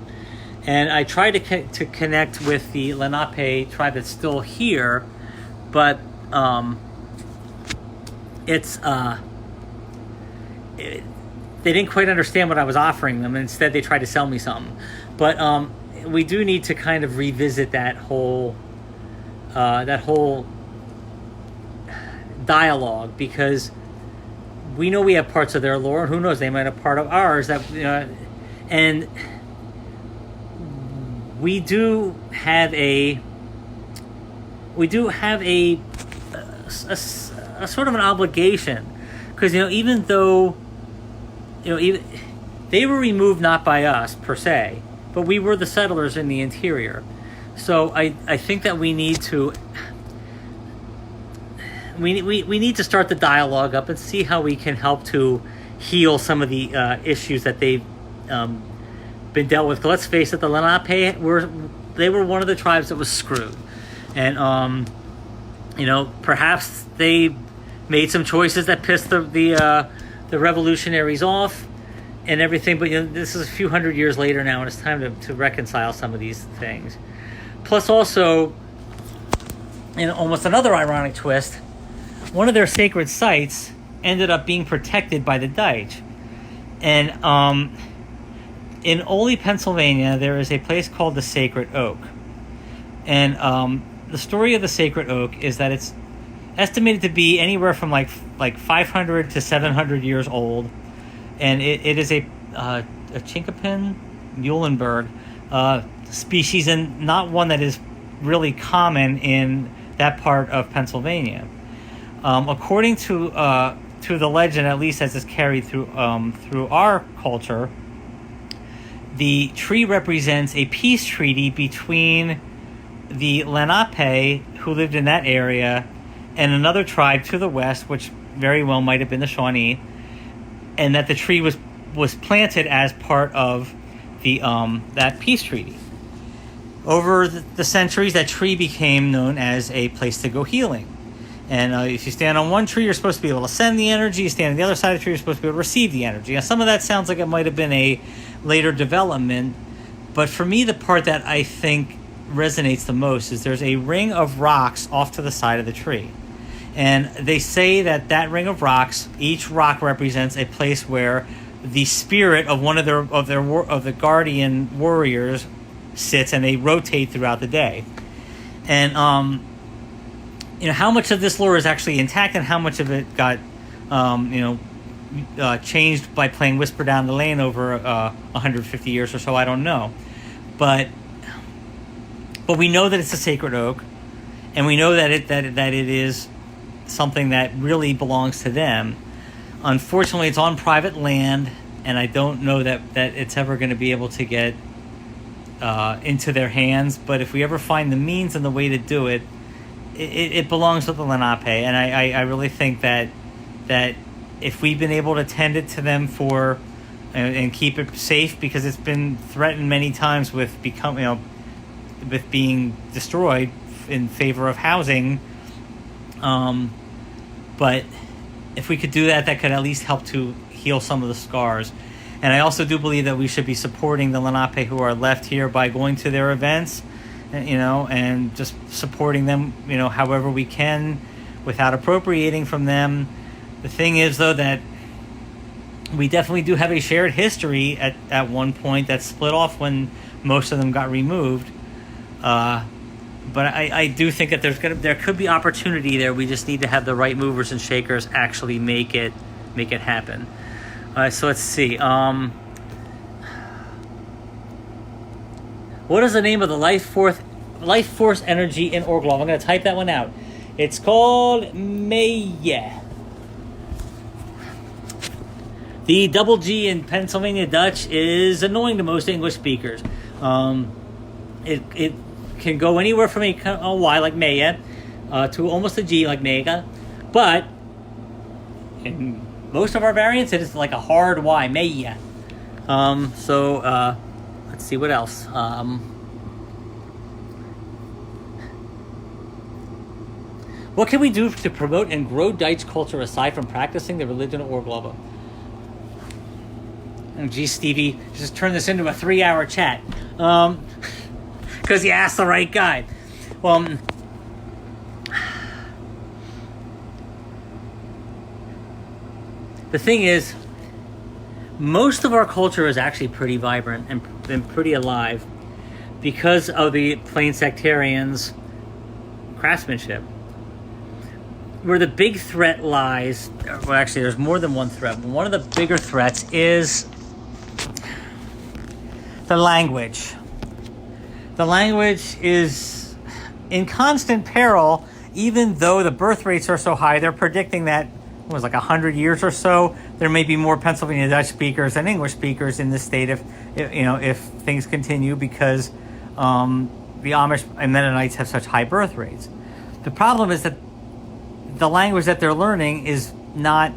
A: And I tried to connect with the Lenape tribe that's still here, but they didn't quite understand what I was offering them, and instead they tried to sell me something. But we do need to kind of revisit that whole dialogue, because we know we have parts of their lore, and who knows, they might have part of ours that and we do have a sort of an obligation, because even though even they were removed not by us per se, but we were the settlers in the interior. So I think that we need to start the dialogue up and see how we can help to heal some of the issues that they've been dealt with. Let's face it, the Lenape were one of the tribes that was screwed, and perhaps they made some choices that pissed the revolutionaries off and everything. But this is a few hundred years later now, and it's time to reconcile some of these things. Plus, also, in almost another ironic twist, one of their sacred sites ended up being protected by the Dutch. And in Ole, Pennsylvania, there is a place called the Sacred Oak. And the story of the Sacred Oak is that it's estimated to be anywhere from like 500 to 700 years old. And it is a Chinkapin Muhlenberg species, and not one that is really common in that part of Pennsylvania. According to the legend, at least as is carried through our culture, the tree represents a peace treaty between the Lenape, who lived in that area, and another tribe to the west, which very well might have been the Shawnee, and that the tree was planted as part of the that peace treaty. Over the centuries, that tree became known as a place to go healing. And if you stand on one tree, you're supposed to be able to send the energy. You stand on the other side of the tree, you're supposed to be able to receive the energy. Now, some of that sounds like it might have been a later development, but for me, the part that I think resonates the most is there's a ring of rocks off to the side of the tree. And they say that ring of rocks, each rock represents a place where the spirit of one of the guardian warriors sits, and they rotate throughout the day. And how much of this lore is actually intact, and how much of it got changed by playing Whisper Down the Lane over 150 years or so, I don't know. But we know that it's a sacred oak, and we know that it is something that really belongs to them. Unfortunately, it's on private land, and I don't know that it's ever going to be able to get into their hands. But if we ever find the means and the way to do it, it belongs with the Lenape. And I really think that if we've been able to tend it to them and keep it safe, because it's been threatened many times with with being destroyed in favor of housing. But if we could do that, that could at least help to heal some of the scars. And I also do believe that we should be supporting the Lenape who are left here by going to their events, and just supporting them, however we can, without appropriating from them. The thing is, though, that we definitely do have a shared history at one point that split off when most of them got removed. But I do think that there could be opportunity there. We just need to have the right movers and shakers actually make it happen. So let's see. What is the name of the life force energy in Urglaawe? I'm going to type that one out. It's called Maya. The double G in Pennsylvania Dutch is annoying to most English speakers. It can go anywhere from a Y like Maya to almost a G like Mega, but in most of our variants it is like a hard Y, Maya. So let's see what else. What can we do to promote and grow Dutch culture aside from practicing the religion of Urglaawe? Oh, geez, Stevie, just turn this into a 3-hour chat. Because you asked the right guy. Well, the thing is, most of our culture is actually pretty vibrant and pretty alive because of the plain sectarians' craftsmanship. Where the big threat lies, well, actually, there's more than one threat. One of the bigger threats is the language. The language is in constant peril, even though the birth rates are so high. They're predicting that it was like 100 years or so, there may be more Pennsylvania Dutch speakers than English speakers in the state if things continue, because the Amish and Mennonites have such high birth rates. The problem is that the language that they're learning is not.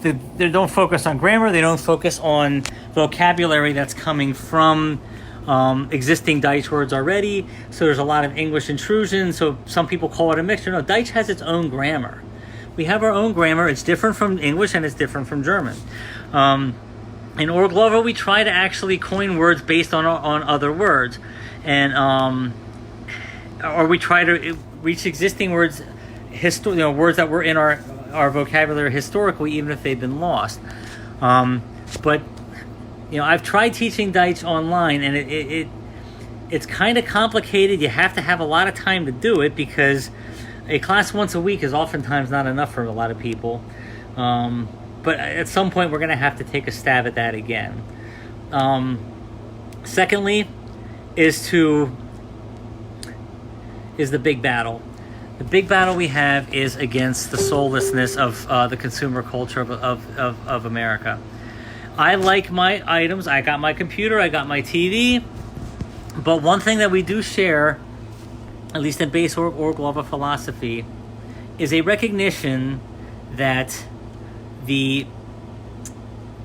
A: They don't focus on grammar. They don't focus on vocabulary that's coming from existing Dutch words already. So there's a lot of English intrusion. So some people call it a mixture. No, Dutch has its own grammar. We have our own grammar. It's different from English and it's different from German. In Urglaawe, we try to actually coin words based on other words, and or we try to reach existing words, words that were in our vocabulary historically, even if they've been lost. But I've tried teaching Dutch online, and it's kind of complicated. You have to have a lot of time to do it because a class once a week is oftentimes not enough for a lot of people. But at some point, we're going to have to take a stab at that again. Secondly, is the big battle. The big battle we have is against the soullessness of the consumer culture of America. I like my items. I got my computer, I got my TV. But one thing that we do share, at least in base Urglaawe philosophy, is a recognition that the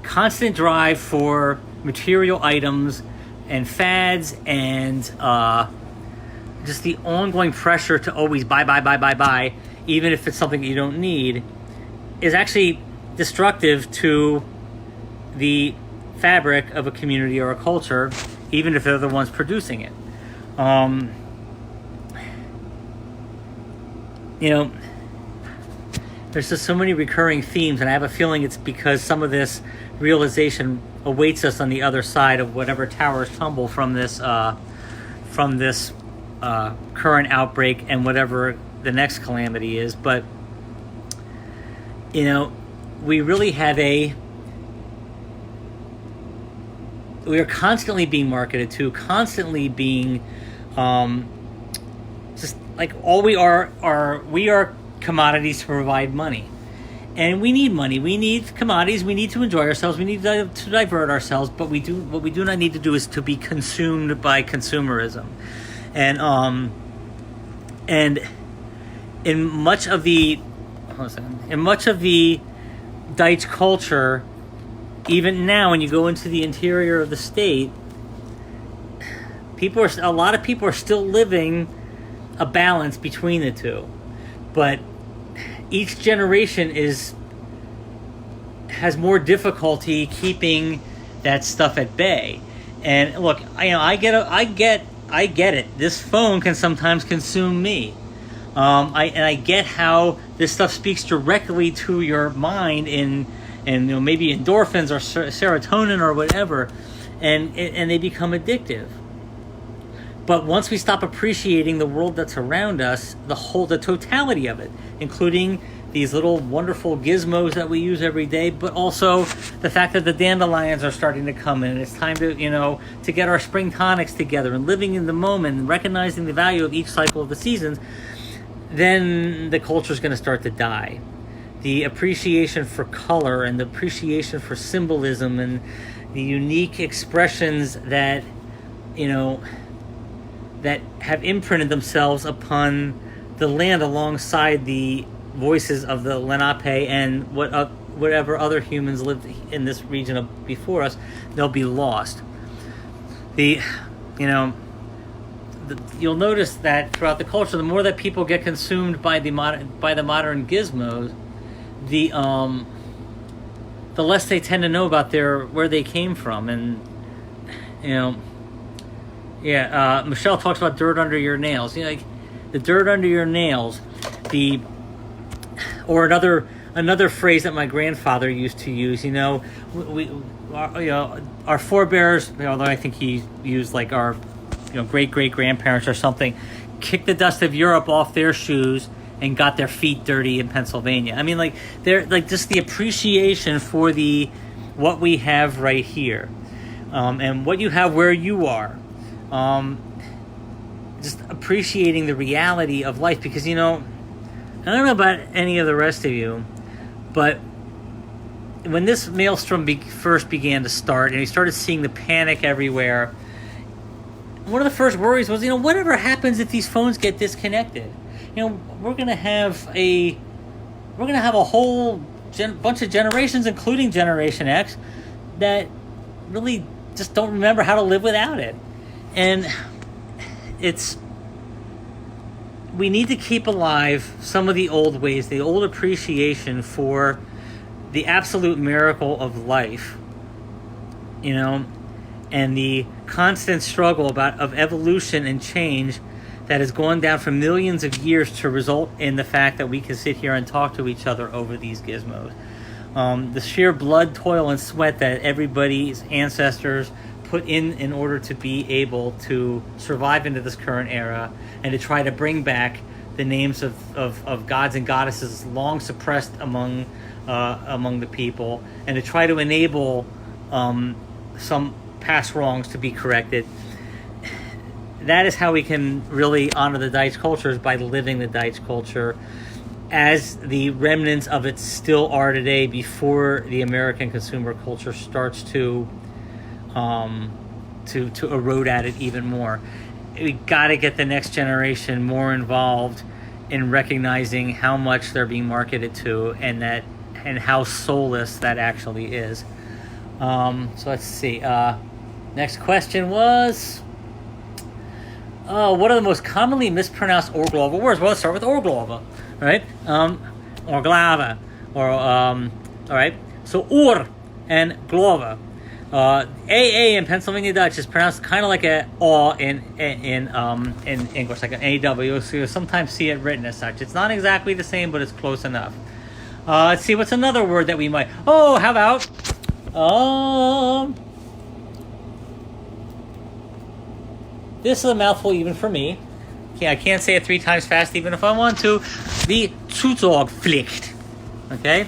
A: constant drive for material items and fads and just the ongoing pressure to always buy, even if it's something that you don't need, is actually destructive to the fabric of a community or a culture, even if they're the ones producing it. There's just so many recurring themes, and I have a feeling it's because some of this realization awaits us on the other side of whatever towers tumble from this current outbreak and whatever the next calamity is. But we really have we are constantly being marketed to, constantly being just like all we are commodities to provide money. And we need money. We need commodities. We need to enjoy ourselves. We need to divert ourselves. But what we do not need to do is to be consumed by consumerism. And in much of the Dutch culture, even now, when you go into the interior of the state, a lot of people are still living a balance between the two. But each generation has more difficulty keeping that stuff at bay. And look, I get it. This phone can sometimes consume me. I get how this stuff speaks directly to your mind and maybe endorphins or serotonin or whatever, and they become addictive. But once we stop appreciating the world that's around us, the totality of it, including these little wonderful gizmos that we use every day, but also the fact that the dandelions are starting to come in, and it's time to get our spring tonics together and living in the moment and recognizing the value of each cycle of the seasons, then the culture is going to start to die. The appreciation for color and the appreciation for symbolism and the unique expressions that that have imprinted themselves upon the land alongside the voices of the Lenape and whatever other humans lived in this region before us, they'll be lost. You'll notice that throughout the culture, the more that people get consumed by the modern gizmos, the less they tend to know about where they came from. And Michelle talks about dirt under your nails. Like the dirt under your nails, or another phrase that my grandfather used to use. Our forebears, although I think he used like our great grandparents or something, kicked the dust of Europe off their shoes and got their feet dirty in Pennsylvania. I mean, they're just the appreciation for what we have right here, and what you have where you are. Just appreciating the reality of life, because I don't know about any of the rest of you, but when this maelstrom first began to start and we started seeing the panic everywhere, one of the first worries was, whatever happens if these phones get disconnected? We're gonna have a whole bunch of generations, including Generation X, that really just don't remember how to live without it. And we need to keep alive some of the old ways, the old appreciation for the absolute miracle of life, and the constant struggle of evolution and change that has gone down for millions of years to result in the fact that we can sit here and talk to each other over these gizmos. The sheer blood, toil, and sweat that everybody's ancestors put in order to be able to survive into this current era and to try to bring back the names of gods and goddesses long suppressed among the people, and to try to enable some past wrongs to be corrected. That is how we can really honor the Dutch culture, is by living the Dutch culture as the remnants of it still are today, before the American consumer culture starts to erode at it even more. We got to get the next generation more involved in recognizing how much they're being marketed to, and how soulless that actually is. So let's see. Next question was, what are the most commonly mispronounced Urglaawe words? Well, let's start with Urglaawe, right? Urglaawe, all right. So and Glaawe. AA in Pennsylvania Dutch is pronounced kind of like a aw in English, like an AW. So you'll sometimes see it written as such. It's not exactly the same, but it's close enough. Let's see, what's another word that we might... Oh, how about... This is a mouthful even for me. I can't say it 3 times fast even if I want to. The Toezorgpflicht. Okay?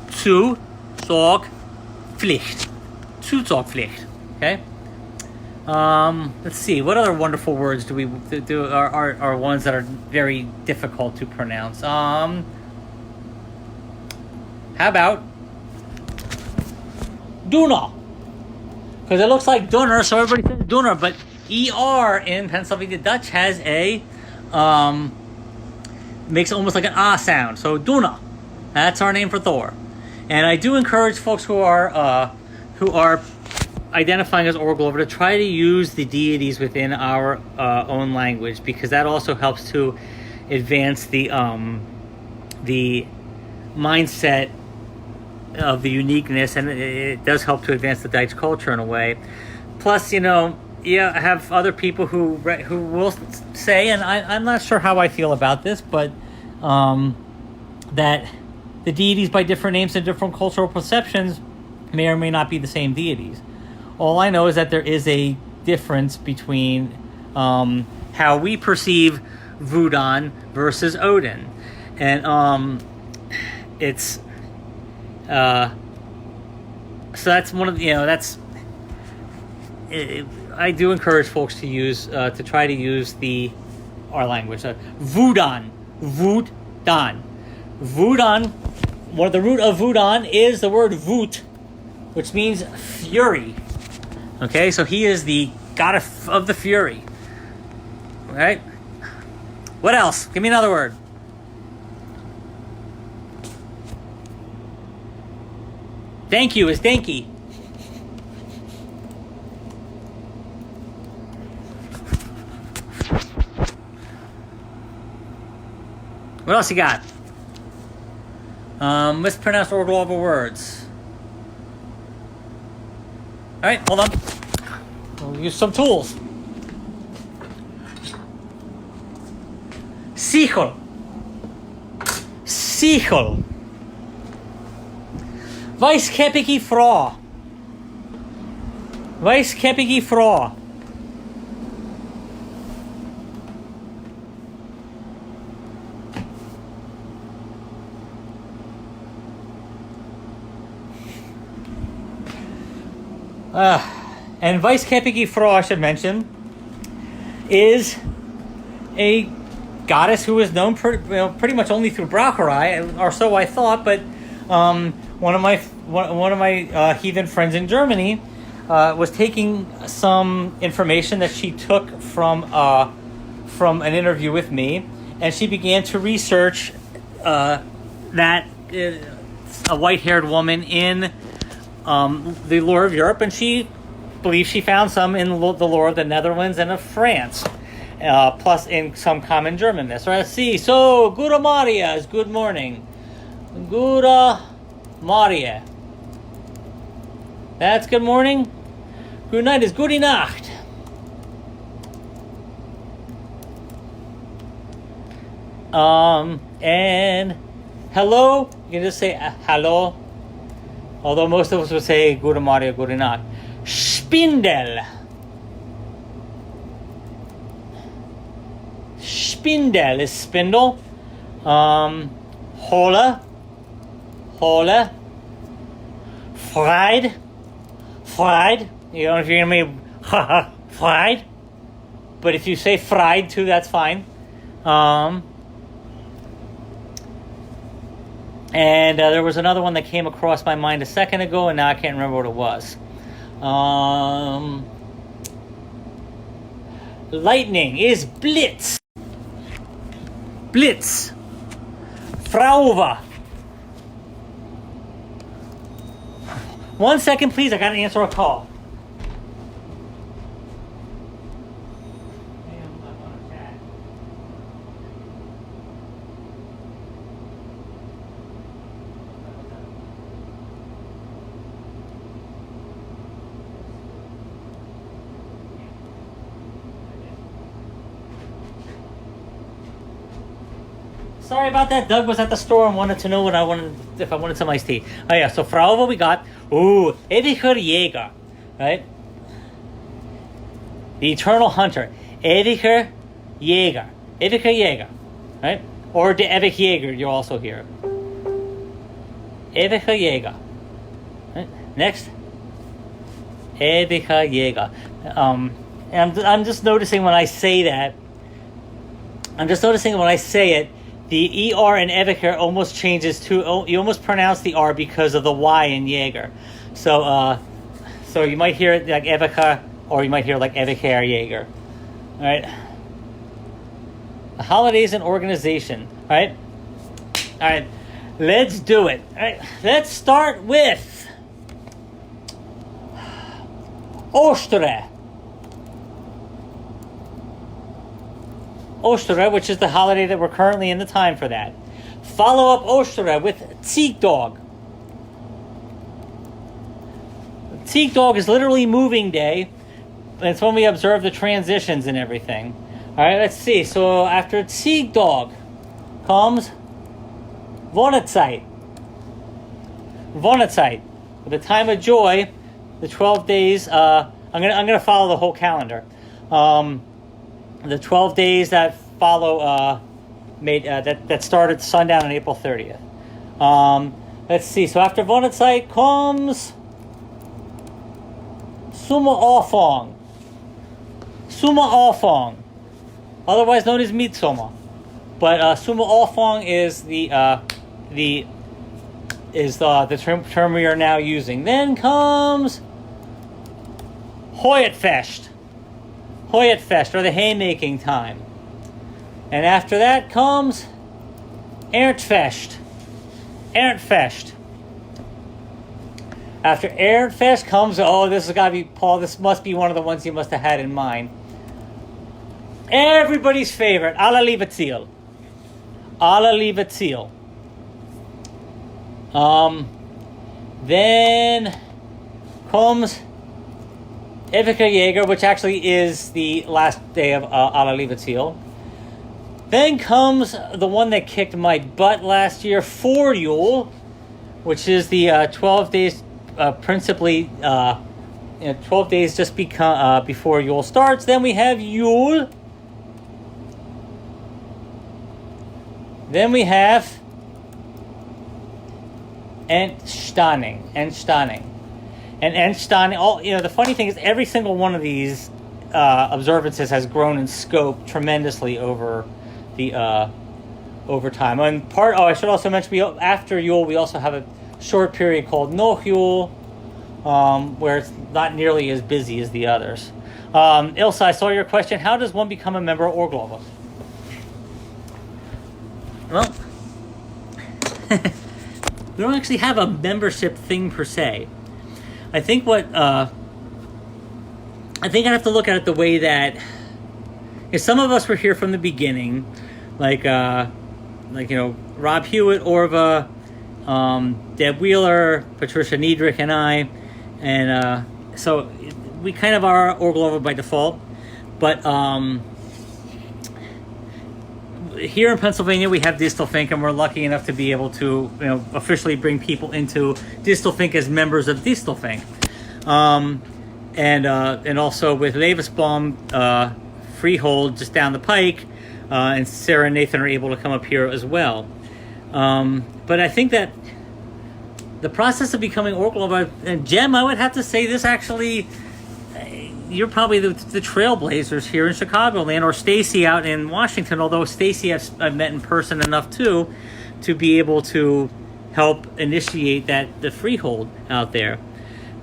A: Toezorgpflicht. Toezorgpflicht. Okay? Let's see. What other wonderful words do we do are ones that are very difficult to pronounce? How about Duna? Because it looks like Dunner, so everybody says Dunner, but ER in Pennsylvania Dutch has a makes almost like an ah sound. So Duna. That's our name for Thor. And I do encourage folks who are identifying as Urglaawe to try to use the deities within our own language, because that also helps to advance the mindset of the uniqueness, and it does help to advance the Dutch culture in a way. Plus, I have other people who will say, and I'm not sure how I feel about this, but that the deities by different names and different cultural perceptions may or may not be the same deities. All I know is that there is a difference between how we perceive Wodan versus Odin. And it's... so that's one of the, I do encourage folks to use, to try to use our language. Wodan. Wodan. Wodan, the root of Wodan is the word Wut, which means fury. Okay, so he is the god of the fury. All right? What else? Give me another word. Thank you is Danky. What else you got? Mispronounced Urglaawe words. All right, hold on. We'll use some tools. Sichel. Weißkäppige Frau. And Weißkäppige Frau, I should mention, is a goddess who is known pretty much only through Braucherei, or so I thought. But one of my heathen friends in Germany was taking some information that she took from an interview with me, and she began to research that a white-haired woman in the lore of Europe, and she believes she found some in the lore of the Netherlands and of France, plus in some common Germanness. Right? Let's see. So, Gute Maria is good morning. Gute Maria. That's good morning. Good night is Gute Nacht. And hello, you can just say hello. Although most of us would say Gute Maria, Gute Nacht. Spindel. Spindel is spindle. Hole. Fried. You don't know if you're going to be fried. But if you say fried too, that's fine. And there was another one that came across my mind a second ago, and now I can't remember what it was. Lightning is Blitz. Blitz. Frauve. 1 second, please. I got to answer a call. Sorry about that. Doug was at the store and wanted to know if I wanted some iced tea. Oh yeah, so Frauve we got. Ooh, Ewiger Jäger, right? The Eternal Hunter, Ewiger Jäger, Ewiger Jäger, right? Or the Ewig Jäger, you'll also hear. Ewiger Jäger. Right? Next, Ewiger Jäger. And I'm just noticing when I say that. The ER in Ewiger almost changes to, you almost pronounce the R because of the Y in Jaeger. So you might hear it like Ewiger, or you might hear like Ewiger Jaeger. All right. The holidays and organization. All right. All right. Let's do it. All right. Let's start with Ostere. Ostere, which is the holiday that we're currently in the time for that. Follow up Ostere with Ziegdaag. Ziegdaag is literally moving day. It's when we observe the transitions and everything. All right, let's see. So after Ziegdaag comes Wonnezeit. Wonnezeit, the time of joy, the 12 days. I'm gonna follow the whole calendar. The 12 days that follow that started sundown on April 30th. Let's see. So after Wonnezeit comes Sommeravond. Sommeravond, otherwise known as Midsummer, but Sommeravond is the term we are now using. Then comes Hoytfest. Hoytfest, or the haymaking time. And after that comes Erntfest. Erntfest. After Erntfest comes, this has got to be, Paul, this must be one of the ones you must have had in mind. Everybody's favorite, Allerliebeziel. Allerliebeziel. Then comes Ewiger Jäger, which actually is the last day of Allerliebeziel. Then comes the one that kicked my butt last year, for Yule, which is the 12 days, principally 12 days just before Yule starts. Then we have Yule. Then we have Entstanning. And Entstanning, the funny thing is every single one of these observances has grown in scope tremendously over time. And I should also mention, after Yule, we also have a short period called Nochjul, where it's not nearly as busy as the others. Ilse, I saw your question. How does one become a member of Urglaawe? Well, we don't actually have a membership thing per se. I think I have to look at it the way that, some of us were here from the beginning, like Rob Hewitt, Orva, Deb Wheeler, Patricia Niedrich, and I, and so we kind of are Urglaawe by default. But here in Pennsylvania, we have Distelfink, and we're lucky enough to be able to, officially bring people into Distelfink as members of Distelfink. And also with Levensbaum, Freehold just down the pike, and Sarah and Nathan are able to come up here as well. But I think that the process of becoming Urglaawe, and Jem, I would have to say this actually, you're probably the trailblazers here in Chicagoland, or Stacy out in Washington, although Stacy I've met in person enough too to be able to help initiate the freehold out there.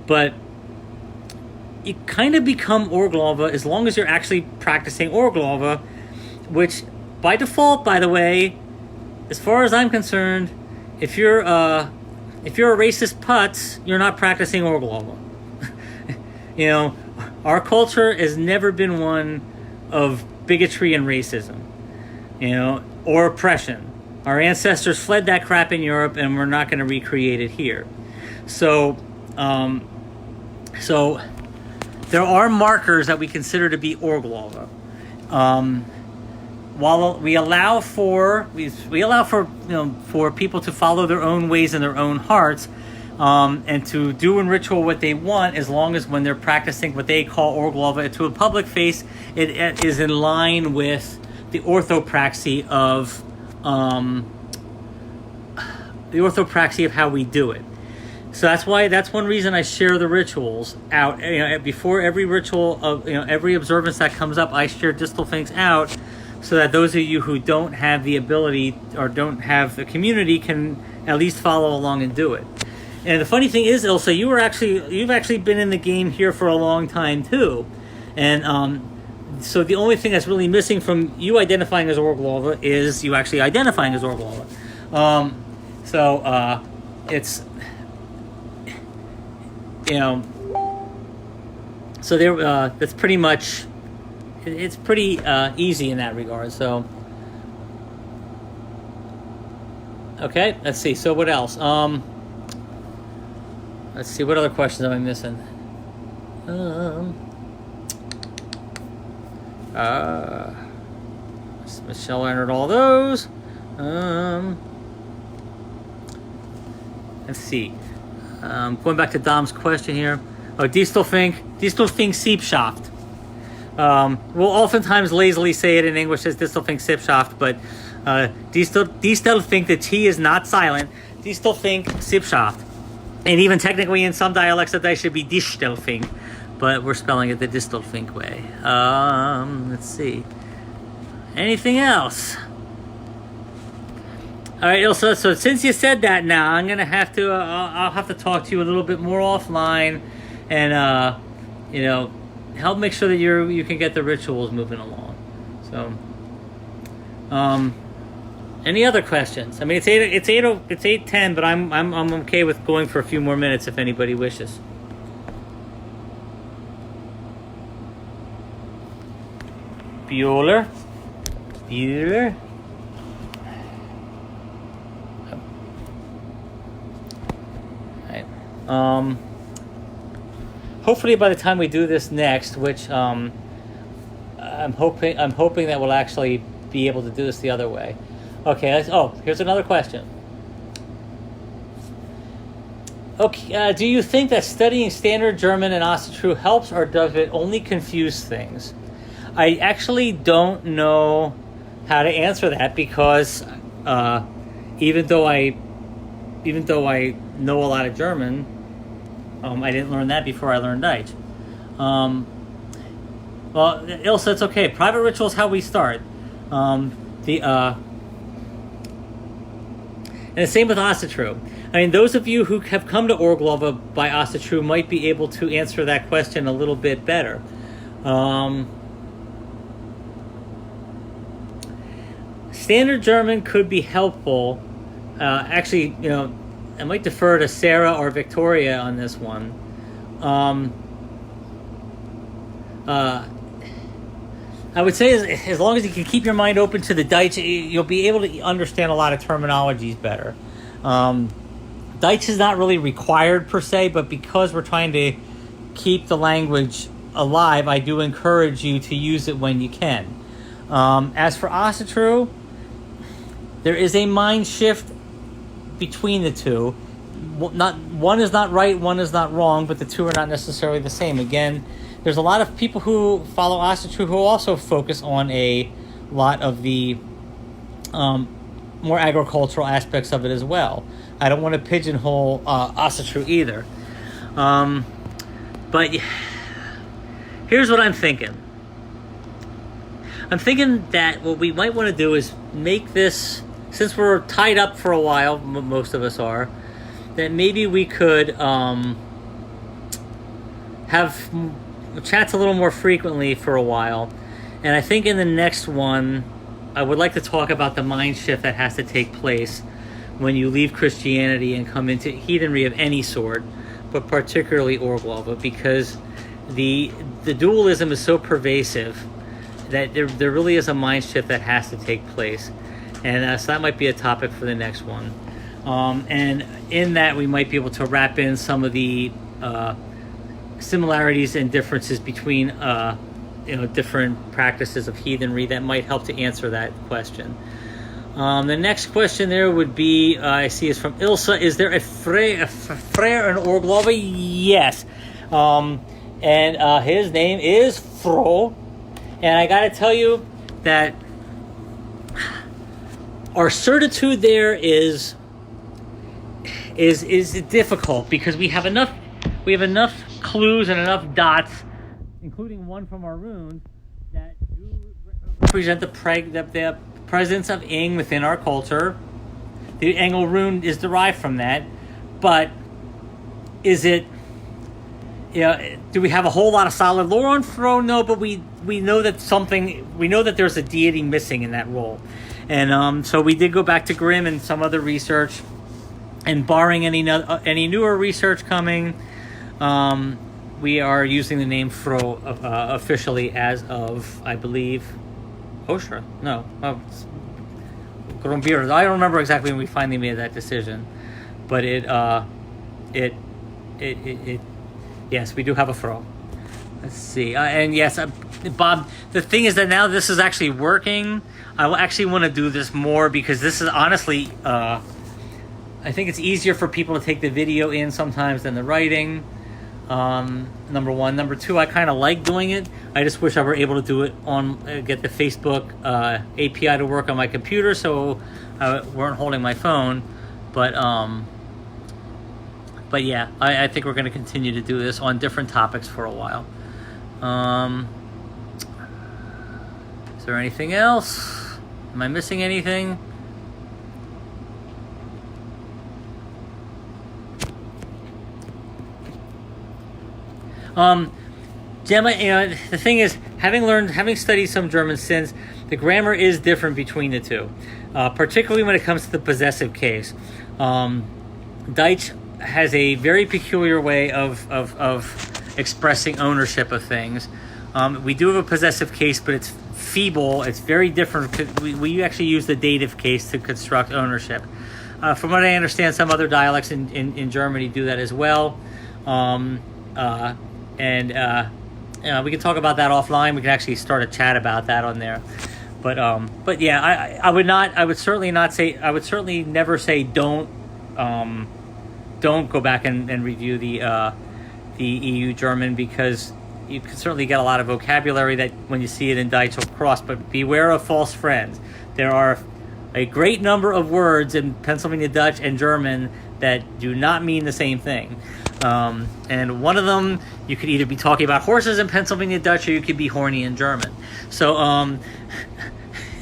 A: But you kind of become Urglaawe as long as you're actually practicing Urglaawe, which by default, by the way, as far as I'm concerned, if you're a racist putz, you're not practicing Urglaawe. You know, our culture has never been one of bigotry and racism, you know, or oppression. Our ancestors fled that crap in Europe, and we're not going to recreate it here. So there are markers that we consider to be Urglaawe. While we allow for for people to follow their own ways in their own hearts, and to do in ritual what they want, as long as when they're practicing what they call Urglaawe to a public face, it is in line with the orthopraxy of how we do it. So that's one reason I share the rituals out. You know, before every ritual of every observance that comes up, I share distal things out, so that those of you who don't have the ability or don't have the community can at least follow along and do it. And the funny thing is, Ilse, you've actually been in the game here for a long time too, and so the only thing that's really missing from you identifying as Urglaawe is you actually identifying as Urglaawe. It's so there. That's pretty much. It's pretty easy in that regard. So, okay, let's see. So what else? Let's see. What other questions am I missing? Michelle entered all those. Let's see. Going back to Dom's question here. Oh, distal think Siebschaft. We'll oftentimes lazily say it in English as distal think Siebschaft, but distal think the T is not silent. Distal think Siebschaft. And even technically in some dialects that should be distal think, but we're spelling it the distal think way. Let's see. Anything else? All right, Ilse, so since you said that now, I'm going to have to, I'll have to talk to you a little bit more offline and, help make sure that you can get the rituals moving along. So, any other questions? I mean, it's 8:10, but I'm okay with going for a few more minutes if anybody wishes. Bueller. Hopefully by the time we do this next, which I'm hoping that we'll actually be able to do this the other way. Okay. Here's another question. Okay, do you think that studying Standard German and Asatru helps, or does it only confuse things? I actually don't know how to answer that, because even though I know a lot of German, I didn't learn that before I learned Deutsch. Well, Ilse, it's okay. Private ritual is how we start. And the same with Asatru. I mean, those of you who have come to Urglaawe by Asatru might be able to answer that question a little bit better. Standard German could be helpful. Actually, I might defer to Sarah or Victoria on this one. I would say as long as you can keep your mind open to the Deutsch, you'll be able to understand a lot of terminologies better. Deutsch is not really required per se, but because we're trying to keep the language alive, I do encourage you to use it when you can. As for Asatru, there is a mind shift between the two. One is not right, one is not wrong, but the two are not necessarily the same. Again, there's a lot of people who follow Asatru who also focus on a lot of the more agricultural aspects of it as well. I don't want to pigeonhole Asatru either. But here's what I'm thinking. I'm thinking that what we might want to do is make this since we're tied up for a while, most of us are, that maybe we could have chats a little more frequently for a while. And I think in the next one, I would like to talk about the mind shift that has to take place when you leave Christianity and come into heathenry of any sort, but particularly Urglaawe, because the dualism is so pervasive that there really is a mind shift that has to take place. And so that might be a topic for the next one. And in that, we might be able to wrap in some of the similarities and differences between different practices of heathenry that might help to answer that question. The next question there would be, I see, is from Ilsa. Is there a frère in Urglaawe? Yes. And his name is Fro. And I got to tell you that our certitude there is difficult, because we have enough clues and enough dots, including one from our runes, that do represent the presence of Ing within our culture. The Engel rune is derived from that, but is it? Do we have a whole lot of solid lore on Fro? No, but we know that there's a deity missing in that role. And so we did go back to Grimm and some other research, and barring any newer research coming, we are using the name Fro officially as of, I believe, Oshra. No, Grumbir. I don't remember exactly when we finally made that decision, but yes, we do have a Fro. Let's see, and yes, Bob. The thing is that now this is actually working. I actually want to do this more, because this is honestly, I think it's easier for people to take the video in sometimes than the writing. Number one. Number two, I kind of like doing it. I just wish I were able to do it get the Facebook API to work on my computer, so I weren't holding my phone. But yeah, I think we're going to continue to do this on different topics for a while. Is there anything else? Am I missing anything? Gemma, the thing is, having studied some German since, the grammar is different between the two, particularly when it comes to the possessive case. Deutsch has a very peculiar way of expressing ownership of things. We do have a possessive case, but it's feeble. It's very different. We actually use the dative case to construct ownership. From what I understand, some other dialects in Germany do that as well. We can talk about that offline. We can actually start a chat about that on there. But yeah, I would certainly never say don't go back and review the EU German, because you can certainly get a lot of vocabulary that when you see it in Deutsch will cross, but beware of false friends. There are a great number of words in Pennsylvania Dutch and German that do not mean the same thing. And one of them, you could either be talking about horses in Pennsylvania Dutch, or you could be horny in German. So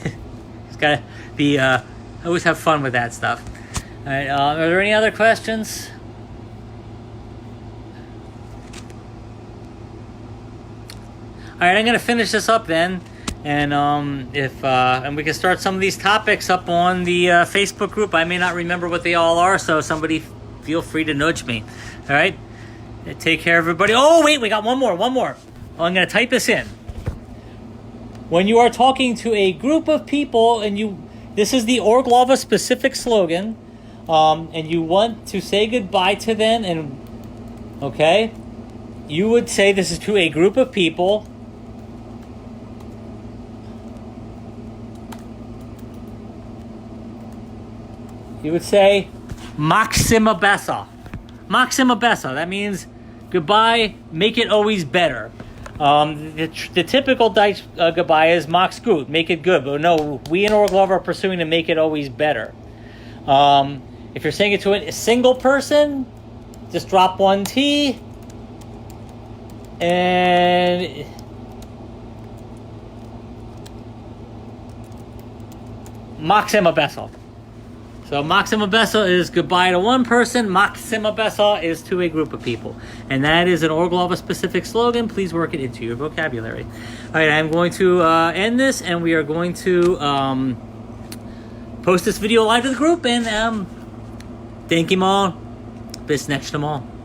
A: it's got to be, always have fun with that stuff. All right, are there any other questions? All right, I'm going to finish this up then, and and we can start some of these topics up on the Facebook group. I may not remember what they all are, so somebody feel free to nudge me. All right, take care, everybody. Oh, wait, we got one more. Well, I'm going to type this in. When you are talking to a group of people, this is the Urglaawe specific slogan, and you want to say goodbye to them, okay, you would say this is to a group of people. You would say Maxima Bessa. Maxima Bessa. That means goodbye, make it always better. The typical Dutch goodbye is Max gut, make it good. But no, we in Urglaawe are pursuing to make it always better. If you're saying it to a single person, just drop one T. And Maxima Bessa. So Maxima Besa is goodbye to one person. Maxima Besa is to a group of people. And that is an Urglaawe specific slogan. Please work it into your vocabulary. All right, I'm going to end this, and we are going to post this video live to the group. And thank you all. Bis next time all.